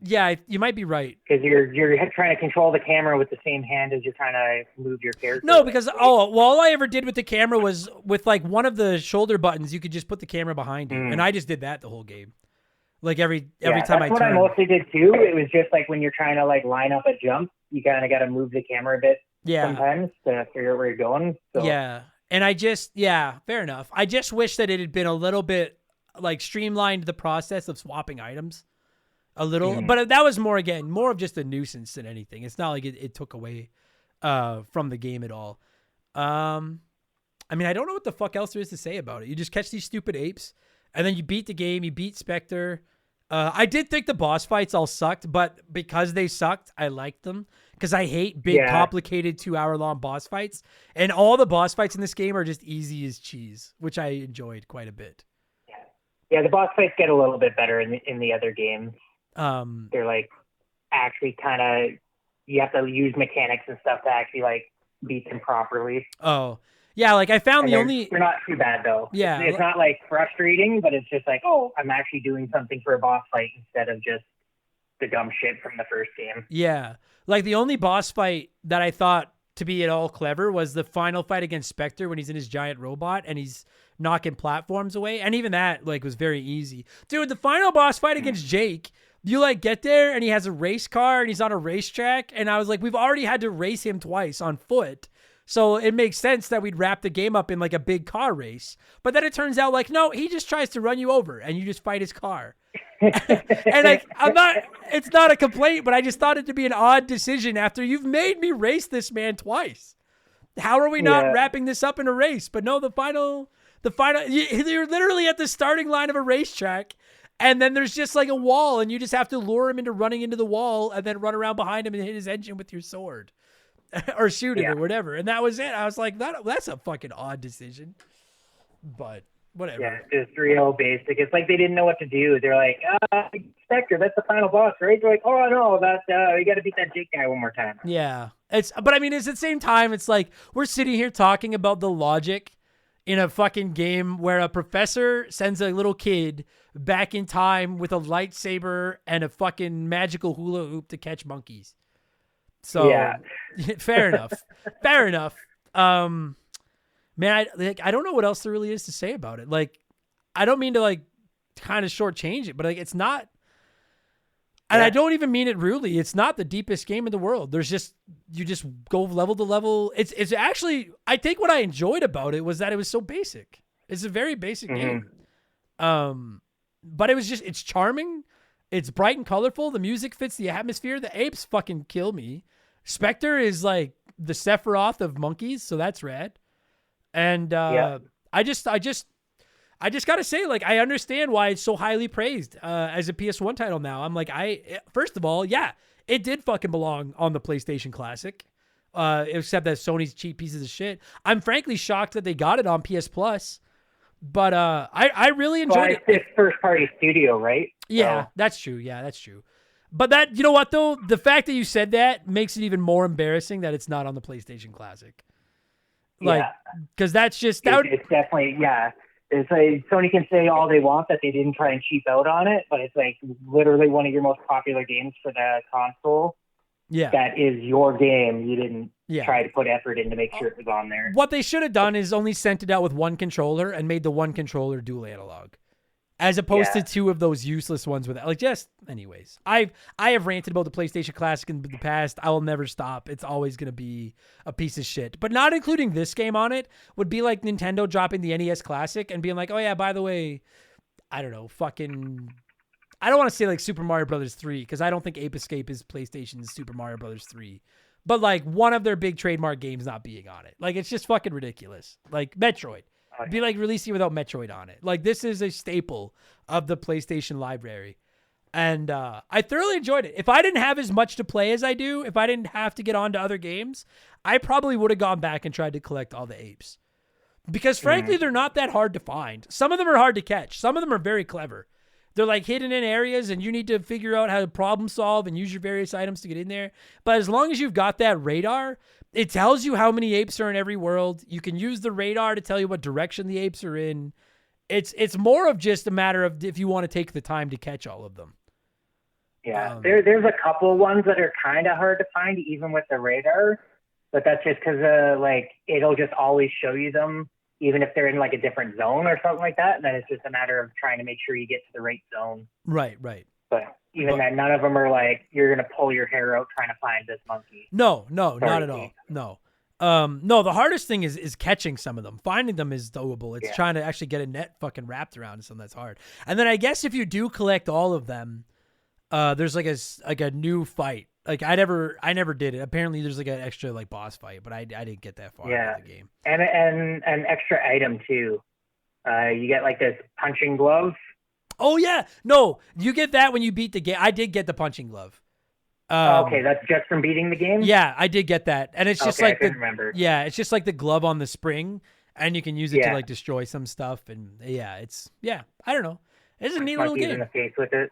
Yeah, you might be right. Because you're trying to control the camera with the same hand as you're trying to move your character. No, because all I ever did with the camera was with like one of the shoulder buttons, you could just put the camera behind you, and I just did that the whole game. Like every time I turned. That's what I mostly did too. It was just like when you're trying to like line up a jump, you kind of got to move the camera a bit sometimes to figure out where you're going. So. Yeah, and fair enough. I just wish that it had been a little bit like streamlined the process of swapping items a little, but that was more of just a nuisance than anything. It's not like it took away from the game at all. I mean, I don't know what the fuck else there is to say about it. You just catch these stupid apes, and then you beat the game. You beat Spectre. I did think the boss fights all sucked, but because they sucked, I liked them. Because I hate big, complicated 2-hour-long boss fights. And all the boss fights in this game are just easy as cheese, which I enjoyed quite a bit. Yeah, the boss fights get a little bit better in the other games. They're like actually kind of, you have to use mechanics and stuff to actually like beat them properly. Oh, yeah, like I found they're not too bad though. Yeah. It's not like frustrating, but it's just like, oh, I'm actually doing something for a boss fight instead of just the dumb shit from the first game. Yeah. Like the only boss fight that I thought to be at all clever was the final fight against Spectre when he's in his giant robot and he's knocking platforms away. And even that like was very easy. Dude, the final boss fight against Jake, you like get there and he has a race car and he's on a racetrack. And I was like, we've already had to race him twice on foot. So it makes sense that we'd wrap the game up in like a big car race. But then it turns out like, no, he just tries to run you over and you just fight his car. And like, it's not a complaint, but I just thought it to be an odd decision after you've made me race this man twice. How are we not wrapping this up in a race? But no, the final, you're literally at the starting line of a racetrack. And then there's just like a wall and you just have to lure him into running into the wall and then run around behind him and hit his engine with your sword. Or shoot him or whatever. And that was it. I was like, that's a fucking odd decision. But whatever. Yeah, just real basic. It's like they didn't know what to do. They're like, Spectre, that's the final boss, right? They're like, oh, no, you got to beat that Jake guy one more time. Yeah. But I mean, it's at the same time, it's like we're sitting here talking about the logic in a fucking game where a professor sends a little kid back in time with a lightsaber and a fucking magical hula hoop to catch monkeys. So fair enough. Fair enough. Man, I don't know what else there really is to say about it. Like, I don't mean to like kind of shortchange it, but like it's not, and I don't even mean it rudely. It's not the deepest game in the world. You just go level to level. It's actually, I think what I enjoyed about it was that it was so basic. It's a very basic game. But it was just, it's charming. It's bright and colorful. The music fits the atmosphere. The apes fucking kill me. Spectre is like the Sephiroth of monkeys, so that's rad. And I just gotta say, like, I understand why it's so highly praised as a PS1 title now. I'm like, first of all, it did fucking belong on the PlayStation Classic, except that Sony's cheap pieces of shit. I'm frankly shocked that they got it on PS Plus. But I really enjoyed it. It's first party studio, right? Yeah, that's true. Yeah, that's true. But that, you know what though? The fact that you said that makes it even more embarrassing that it's not on the PlayStation Classic. Like, because that's just it's definitely It's like Sony can say all they want that they didn't try and cheap out on it, but it's like literally one of your most popular games for the console. Yeah, that is your game. You didn't try to put effort in to make sure it was on there. What they should have done is only sent it out with one controller and made the one controller dual analog, as opposed to two of those useless ones with it. Like, just anyways, I have ranted about the PlayStation Classic in the past. I will never stop. It's always going to be a piece of shit. But not including this game on it would be like Nintendo dropping the NES Classic and being like, oh yeah, by the way, I don't know, fucking, I don't want to say like Super Mario Brothers 3 because I don't think Ape Escape is PlayStation's Super Mario Brothers 3. But like one of their big trademark games not being on it. Like, it's just fucking ridiculous. Like Metroid. It'd be like releasing without Metroid on it. Like, this is a staple of the PlayStation library. And I thoroughly enjoyed it. If I didn't have as much to play as I do, if I didn't have to get on to other games, I probably would have gone back and tried to collect all the apes. Because frankly, they're not that hard to find. Some of them are hard to catch. Some of them are very clever. They're like hidden in areas and you need to figure out how to problem solve and use your various items to get in there. But as long as you've got that radar, it tells you how many apes are in every world. You can use the radar to tell you what direction the apes are in. It's more of just a matter of if you want to take the time to catch all of them. Yeah, there's a couple ones that are kind of hard to find, even with the radar. But that's just because, like, it'll just always show you them, even if they're in, like, a different zone or something like that. And then it's just a matter of trying to make sure you get to the right zone. Right. But even then, none of them are like, you're going to pull your hair out trying to find this monkey. No, not at all. No. No, the hardest thing is catching some of them. Finding them is doable. It's trying to actually get a net fucking wrapped around something that's hard. And then I guess if you do collect all of them, there's like a new fight. Like I never did it. Apparently there's like an extra like boss fight, but I didn't get that far into the game. And an extra item too. You get like this punching glove. Oh yeah. No, you get that when you beat the game. I did get the punching glove. Okay, that's just from beating the game? Yeah, I did get that. And it's just I like couldn't remember. Yeah, it's just like the glove on the spring, and you can use it to like destroy some stuff. And I don't know. It's a neat little game. In the face with it.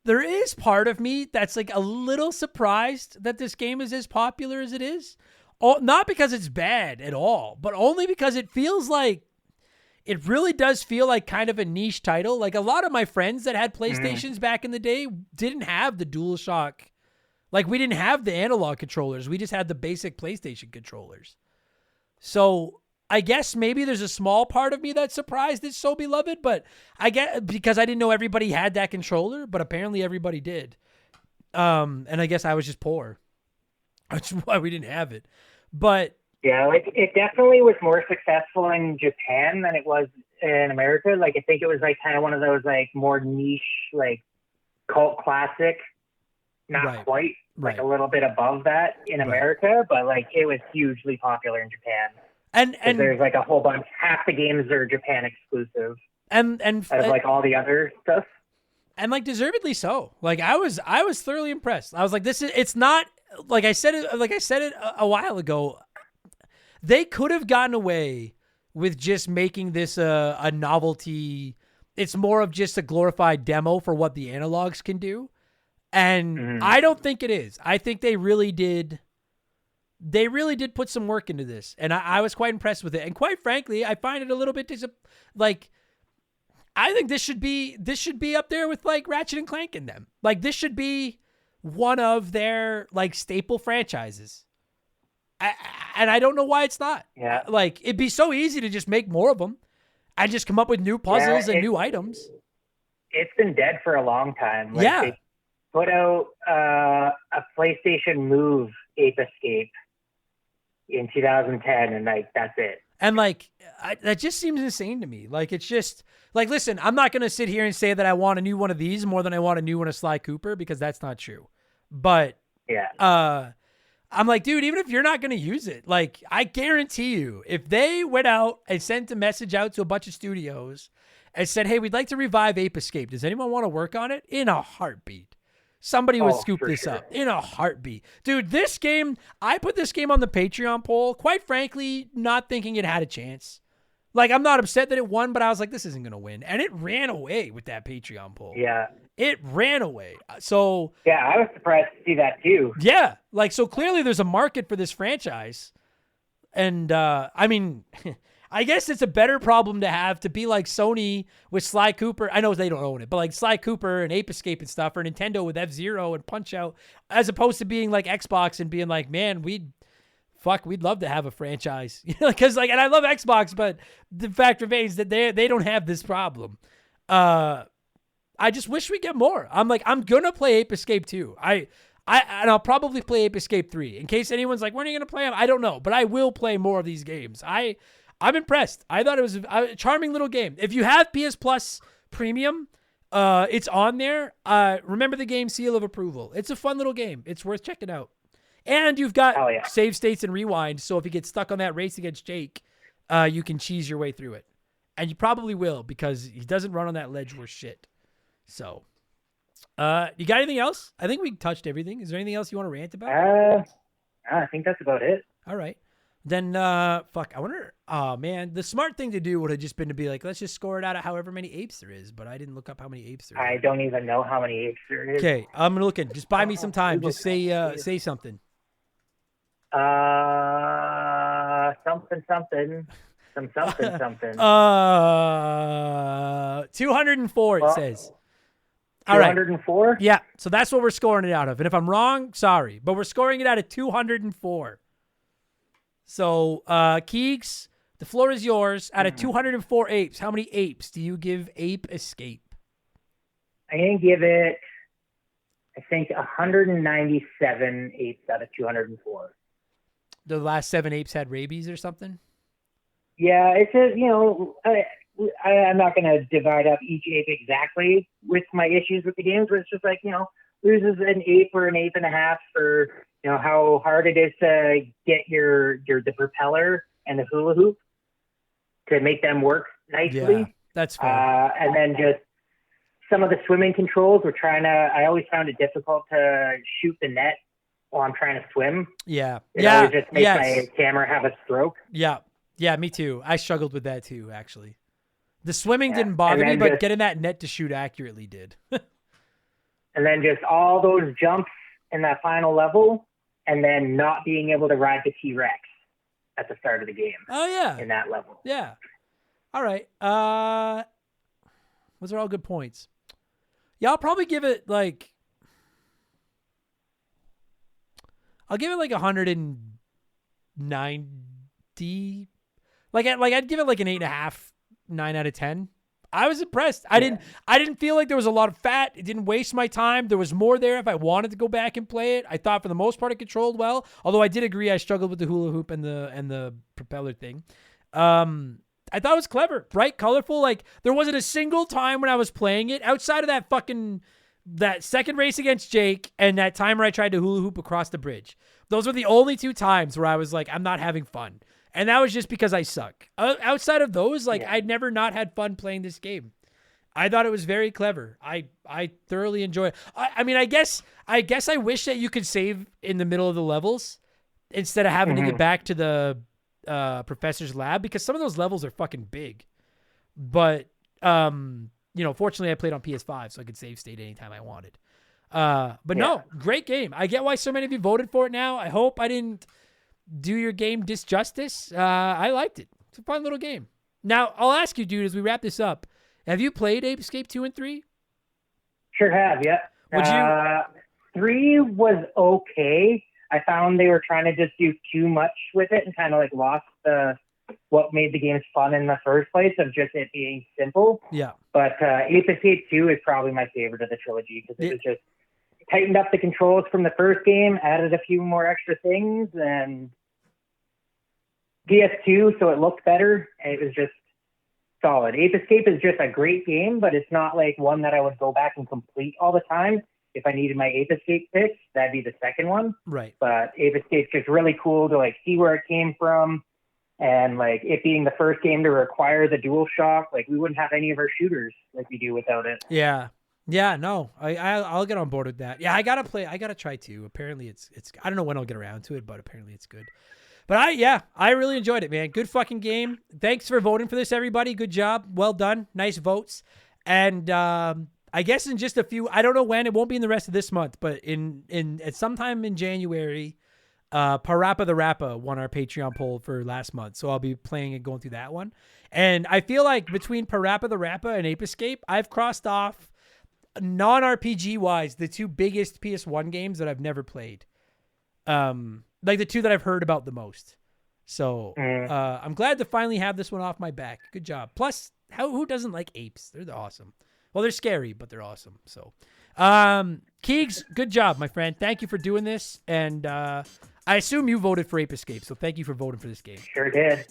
There is part of me that's like a little surprised that this game is as popular as it is. Not because it's bad at all, but only because it feels like it really does feel like kind of a niche title. Like a lot of my friends that had PlayStations back in the day didn't have the DualShock. Like we didn't have the analog controllers. We just had the basic PlayStation controllers. So I guess maybe there's a small part of me that's surprised it's so beloved, but I get because I didn't know everybody had that controller, but apparently everybody did. And I guess I was just poor. That's why we didn't have it. But yeah, like it definitely was more successful in Japan than it was in America. Like I think it was like kind of one of those like more niche, like cult classic, not quite like a little bit above that in America, but like it was hugely popular in Japan. And there's like a whole bunch. Half the games are Japan exclusive, and out of like all the other stuff. And like deservedly so. Like I was thoroughly impressed. I was like, it's not like I said it a while ago. They could have gotten away with just making this a novelty. It's more of just a glorified demo for what the analogs can do, and I don't think it is. I think they really did. They really did put some work into this, and I was quite impressed with it. And quite frankly, I find it a little bit I think this should be up there with like Ratchet and Clank in them. Like this should be one of their like staple franchises. And I don't know why it's not. Yeah. Like it'd be so easy to just make more of them and just come up with new puzzles and new items. It's been dead for a long time. Like, yeah. They put out a PlayStation Move Ape Escape in 2010, and like that's it. And like that just seems insane to me. Like it's just like, listen, I'm not gonna sit here and say that I want a new one of these more than I want a new one of Sly Cooper because that's not true. But I'm like, dude, even if you're not gonna use it, like I guarantee you, if they went out and sent a message out to a bunch of studios and said, "Hey, we'd like to revive Ape Escape. Does anyone want to work on it?" In a heartbeat. Somebody would scoop this up in a heartbeat. Dude, this game, I put this game on the Patreon poll, quite frankly, not thinking it had a chance. Like, I'm not upset that it won, but I was like, this isn't going to win. And it ran away with that Patreon poll. Yeah. It ran away. So. Yeah, I was surprised to see that too. Yeah. Like, so clearly there's a market for this franchise. And, I mean, I guess it's a better problem to have to be like Sony with Sly Cooper. I know they don't own it, but like Sly Cooper and Ape Escape and stuff, or Nintendo with F-Zero and Punch-Out, as opposed to being like Xbox and being like, man, we'd love to have a franchise. Because like, and I love Xbox, but the fact remains that they don't have this problem. I just wish we get more. I'm like, I'm going to play Ape Escape 2. And I'll probably play Ape Escape 3. In case anyone's like, when are you going to play them? I don't know, but I will play more of these games. I'm impressed. I thought it was a charming little game. If you have PS Plus Premium, it's on there. Remember the game Seal of Approval. It's a fun little game. It's worth checking out. And you've got save states and rewind, so if you get stuck on that race against Jake, you can cheese your way through it. And you probably will, because he doesn't run on that ledge worth shit. So, you got anything else? I think we touched everything. Is there anything else you want to rant about? I think that's about it. All right. Then, I wonder, oh man, the smart thing to do would have just been to be like, let's just score it out of however many apes there is, but I didn't look up how many apes there are. I don't even know how many apes there is. Okay, I'm looking. Just buy me some time. Just say something. Something. Some something. 204 it Well, says. All right. 204? Yeah, so that's what we're scoring it out of. And if I'm wrong, sorry, but we're scoring it out of 204. So, Keegs, the floor is yours. Out of 204 apes, how many apes do you give Ape Escape? I'm going to give it, I think, 197 apes out of 204. The last 7 apes had rabies or something? Yeah, it's a, I'm not going to divide up each ape exactly with my issues with the games, but it's just like, loses an ape or an ape and a half for, how hard it is to get the propeller and the hula hoop to make them work nicely. Yeah, that's fair. And then just some of the swimming controls, I always found it difficult to shoot the net while I'm trying to swim. Yeah. It always just makes my camera have a stroke. Yeah. Yeah, me too. I struggled with that too, actually. The swimming didn't bother me, but getting that net to shoot accurately did. And then just all those jumps in that final level, and then not being able to ride the T-Rex at the start of the game. Oh, yeah. In that level. Yeah. All right. Those are all good points. Yeah, I'll probably give it like... I'll give it like 190. I'd give it like an 8.5, 9 out of 10. I was impressed. I didn't feel like there was a lot of fat. It didn't waste my time. There was more there if I wanted to go back and play it. I thought for the most part it controlled well. Although I did agree I struggled with the hula hoop and the propeller thing. I thought it was clever, bright, colorful. Like there wasn't a single time when I was playing it outside of that second race against Jake and that time where I tried to hula hoop across the bridge. Those were the only 2 times where I was like, I'm not having fun. And that was just because I suck. Outside of those, I'd never not had fun playing this game. I thought it was very clever. I thoroughly enjoy it. I guess I wish that you could save in the middle of the levels instead of having to get back to the professor's lab, because some of those levels are fucking big. But fortunately I played on PS5, so I could save state anytime I wanted. No, great game. I get why so many of you voted for it now. I hope I didn't do your game disjustice. I liked it. It's a fun little game. Now, I'll ask you, dude, as we wrap this up, have you played Ape Escape 2 and 3? Sure have, yeah. Would you? 3 was okay. I found they were trying to just do too much with it and kind of lost what made the games fun in the first place of just it being simple. Yeah. But Ape Escape 2 is probably my favorite of the trilogy because it was just tightened up the controls from the first game, added a few more extra things, and PS2, so it looked better. And it was just solid. Ape Escape is just a great game, but it's not like one that I would go back and complete all the time. If I needed my Ape Escape fix, that'd be the second one. Right. But Ape Escape's just really cool to see where it came from. And it being the first game to require the DualShock, we wouldn't have any of our shooters like we do without it. Yeah. Yeah, no, I'll get on board with that. Yeah, I gotta try too. Apparently it's I don't know when I'll get around to it, but apparently it's good. But I really enjoyed it, man. Good fucking game. Thanks for voting for this, everybody. Good job. Well done. Nice votes. And I guess in just a few, I don't know when, it won't be in the rest of this month, but at sometime in January, Parappa the Rappa won our Patreon poll for last month. So I'll be playing and going through that one. And I feel like between Parappa the Rappa and Ape Escape, I've crossed off non-RPG wise the 2 biggest PS1 games that I've never played. The 2 that I've heard about the most. So I'm glad to finally have this one off my back. Good job. Plus, who doesn't like apes? They're awesome. Well, they're scary, but they're awesome. So Keegs, good job, my friend. Thank you for doing this. And I assume you voted for Ape Escape, so thank you for voting for this game. Sure did.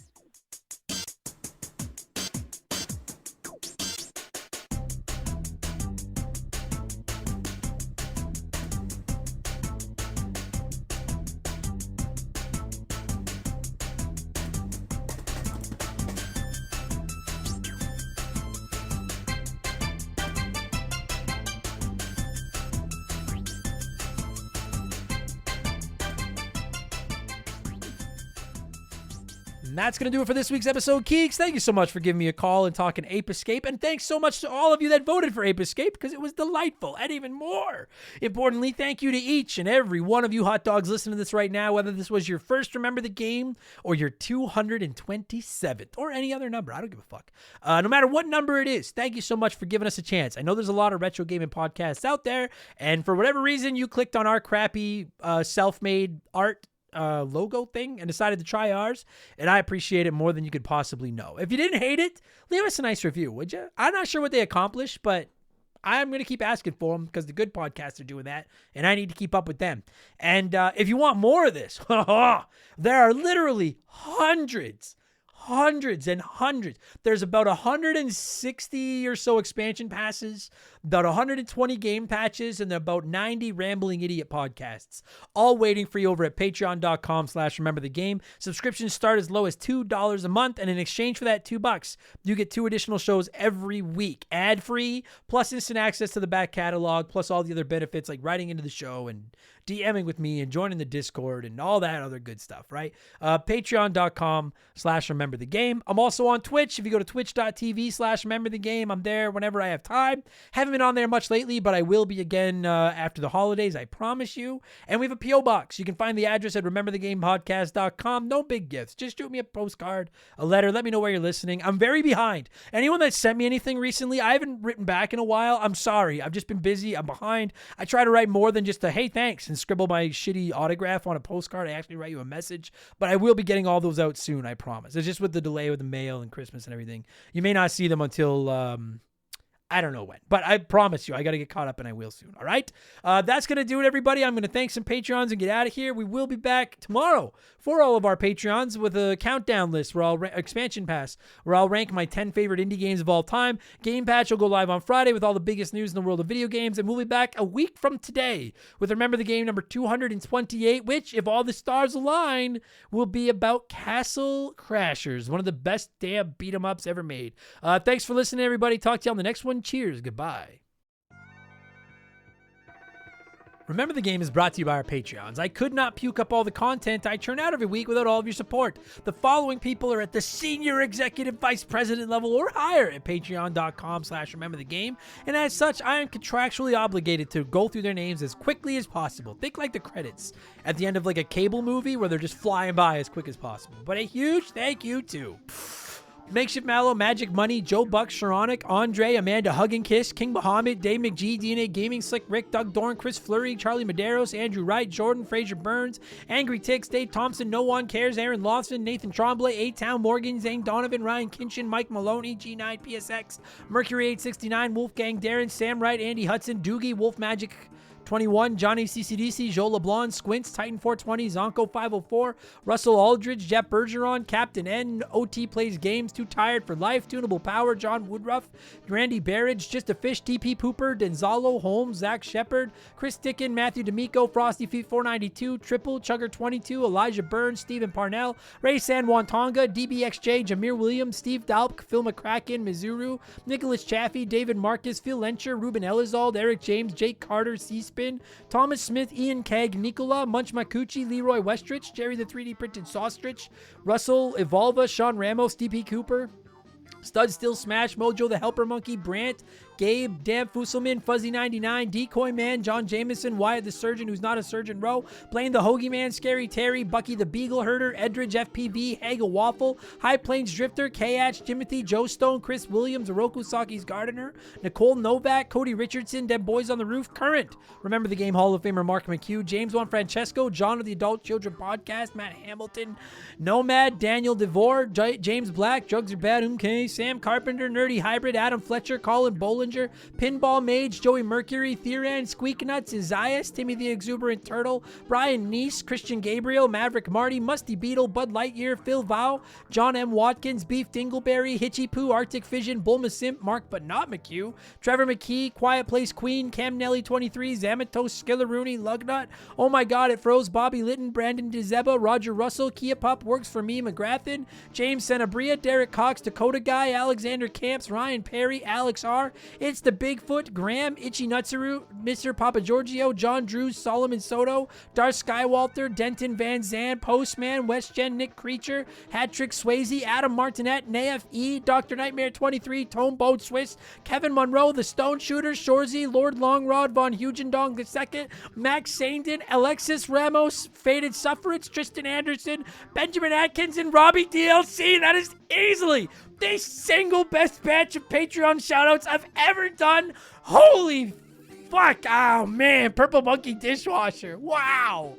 And that's going to do it for this week's episode, Keeks. Thank you so much for giving me a call and talking Ape Escape. And thanks so much to all of you that voted for Ape Escape, because it was delightful. And even more importantly, thank you to each and every one of you hot dogs listening to this right now, whether this was your first Remember the Game or your 227th or any other number. I don't give a fuck. No matter what number it is, thank you so much for giving us a chance. I know there's a lot of retro gaming podcasts out there, and for whatever reason, you clicked on our crappy self-made art logo thing and decided to try ours, and I appreciate it more than you could possibly know. If you didn't hate it, leave us a nice review, would you? I'm not sure what they accomplished, but I'm going to keep asking for them because the good podcasts are doing that, and I need to keep up with them. And if you want more of this, there are literally hundreds and hundreds. There's about 160 or so expansion passes, about 120 game patches, and about 90 Rambling Idiot podcasts, all waiting for you over at patreon.com/rememberthegame. Subscriptions start as low as $2 a month, and in exchange for that $2, you get 2 additional shows every week, ad-free, plus instant access to the back catalog, plus all the other benefits like writing into the show and DMing with me and joining the Discord and all that other good stuff, right? Patreon.com/rememberthegame. I'm also on Twitch. If you go to twitch.tv/rememberthegame, I'm there whenever I have time. Haven't been on there much lately, but I will be again after the holidays, I promise you. And we have a P.O. Box. You can find the address at rememberthegamepodcast.com. No big gifts. Just shoot me a postcard, a letter. Let me know where you're listening. I'm very behind. Anyone that sent me anything recently, I haven't written back in a while. I'm sorry. I've just been busy. I'm behind. I try to write more than just a, hey, thanks, and scribble my shitty autograph on a postcard. I actually write you a message, but I will be getting all those out soon, I promise. It's just with the delay with the mail and Christmas and everything. You may not see them until I don't know when, but I promise you, I got to get caught up, and I will soon. All right. That's going to do it, everybody. I'm going to thank some Patreons and get out of here. We will be back tomorrow for all of our Patreons with a countdown list where I'll expansion pass, where I'll rank my 10 favorite indie games of all time. Game Patch will go live on Friday with all the biggest news in the world of video games. And we'll be back a week from today with Remember the Game number 228, which, if all the stars align, will be about Castle Crashers, one of the best damn beat 'em ups ever made. Thanks for listening, everybody. Talk to you on the next one. Cheers. Goodbye. Remember the Game is brought to you by our Patreons. I could not puke up all the content I churn out every week without all of your support. The following people are at the senior executive vice president level or higher at patreon.com/rememberthegame. And as such, I am contractually obligated to go through their names as quickly as possible. Think like the credits at the end of like a cable movie where they're just flying by as quick as possible. But a huge thank you to Makeshift Mallow, Magic Money, Joe Buck, Sharonic, Andre, Amanda Hug and Kiss, King Muhammad, Dave McGee, DNA Gaming, Slick Rick, Doug Dorn, Chris Fleury, Charlie Medeiros, Andrew Wright, Jordan, Fraser Burns, Angry Ticks, Dave Thompson, No One Cares, Aaron Lawson, Nathan Tremblay, A-Town, Morgan, Zane Donovan, Ryan Kinchin, Mike Maloney, G9, PSX, Mercury 869, Wolfgang Darren, Sam Wright, Andy Hudson, Doogie, Wolf Magic 21, Johnny CCDC, Joe LeBlanc, Squints, Titan 420, Zonko 504, Russell Aldridge, Jeff Bergeron, Captain N, OT Plays Games, Too Tired for Life, Tunable Power, John Woodruff, Randy Barrage, Just a Fish, TP Pooper, Denzalo Holmes, Zach Shepard, Chris Dickin, Matthew D'Amico, Frosty Feet 492, Triple, Chugger 22, Elijah Burns, Stephen Parnell, Ray San Juan Tonga, DBXJ, Jameer Williams, Steve Dalp, Phil McCracken, Mizuru, Nicholas Chaffee, David Marcus, Phil Lencher, Ruben Elizald, Eric James, Jake Carter, C-Spin, Thomas Smith, Ian Keg, Nicola, Munch Makuchi, Leroy Westrich, Jerry the 3D Printed Saustrich, Russell Evolva, Sean Ramos, DP Cooper, Stud Still Smash, Mojo the Helper Monkey, Brant, Gabe, Dan Fusselman, Fuzzy99, Decoy Man, John Jameson, Wyatt the Surgeon who's not a surgeon row, Blaine the Hoagie Man, Scary Terry, Bucky the Beagle Herder, Edridge FPV, Hagel Waffle, High Plains Drifter, K-Atch, Timothy, Joe Stone, Chris Williams, Oroku Saki's Gardener, Nicole Novak, Cody Richardson, Dead Boys on the Roof, Current, Remember the Game Hall of Famer Mark McHugh, James Juan Francesco, John of the Adult Children Podcast, Matt Hamilton, Nomad, Daniel DeVore, James Black, Drugs Are Bad, okay, Sam Carpenter, Nerdy Hybrid, Adam Fletcher, Colin Bollinger, Pinball Mage, Joey Mercury, Theran, Squeak Nuts, Isaias, Timmy the Exuberant Turtle, Brian Neese, Christian Gabriel, Maverick Marty, Musty Beetle, Bud Lightyear, Phil Vow, John M. Watkins, Beef Dingleberry, Hitchy Poo, Arctic Fission, Bulma Simp, Mark but not McHugh, Trevor McKee, Quiet Place Queen, Cam Nelly 23, Zamatos, Skilleroony, Lugnut, Oh My God, It Froze, Bobby Litton, Brandon DeZeba, Roger Russell, Kia Pup, Works For Me, McGrathon, James Senabria, Derek Cox, Dakota Guy, Alexander Camps, Ryan Perry, Alex R., It's the Bigfoot, Graham, Ichi Nutsuru, Mr. Papa Giorgio, John Drews, Solomon Soto, Darth Skywalter, Denton Van Zandt, Postman, WestGen Nick Creature, Hattrick Swayze, Adam Martinet, Naif E, Dr. Nightmare 23, Tone Boat Swiss, Kevin Monroe, The Stone Shooter, Shorzy, Lord Longrod, Von Hugendong II, Max Sandin, Alexis Ramos, Faded Suffrage, Tristan Anderson, Benjamin Atkins, and Robbie DLC. That is easily the single best batch of Patreon shoutouts I've ever done. Holy fuck. Oh man, Purple Monkey Dishwasher. Wow.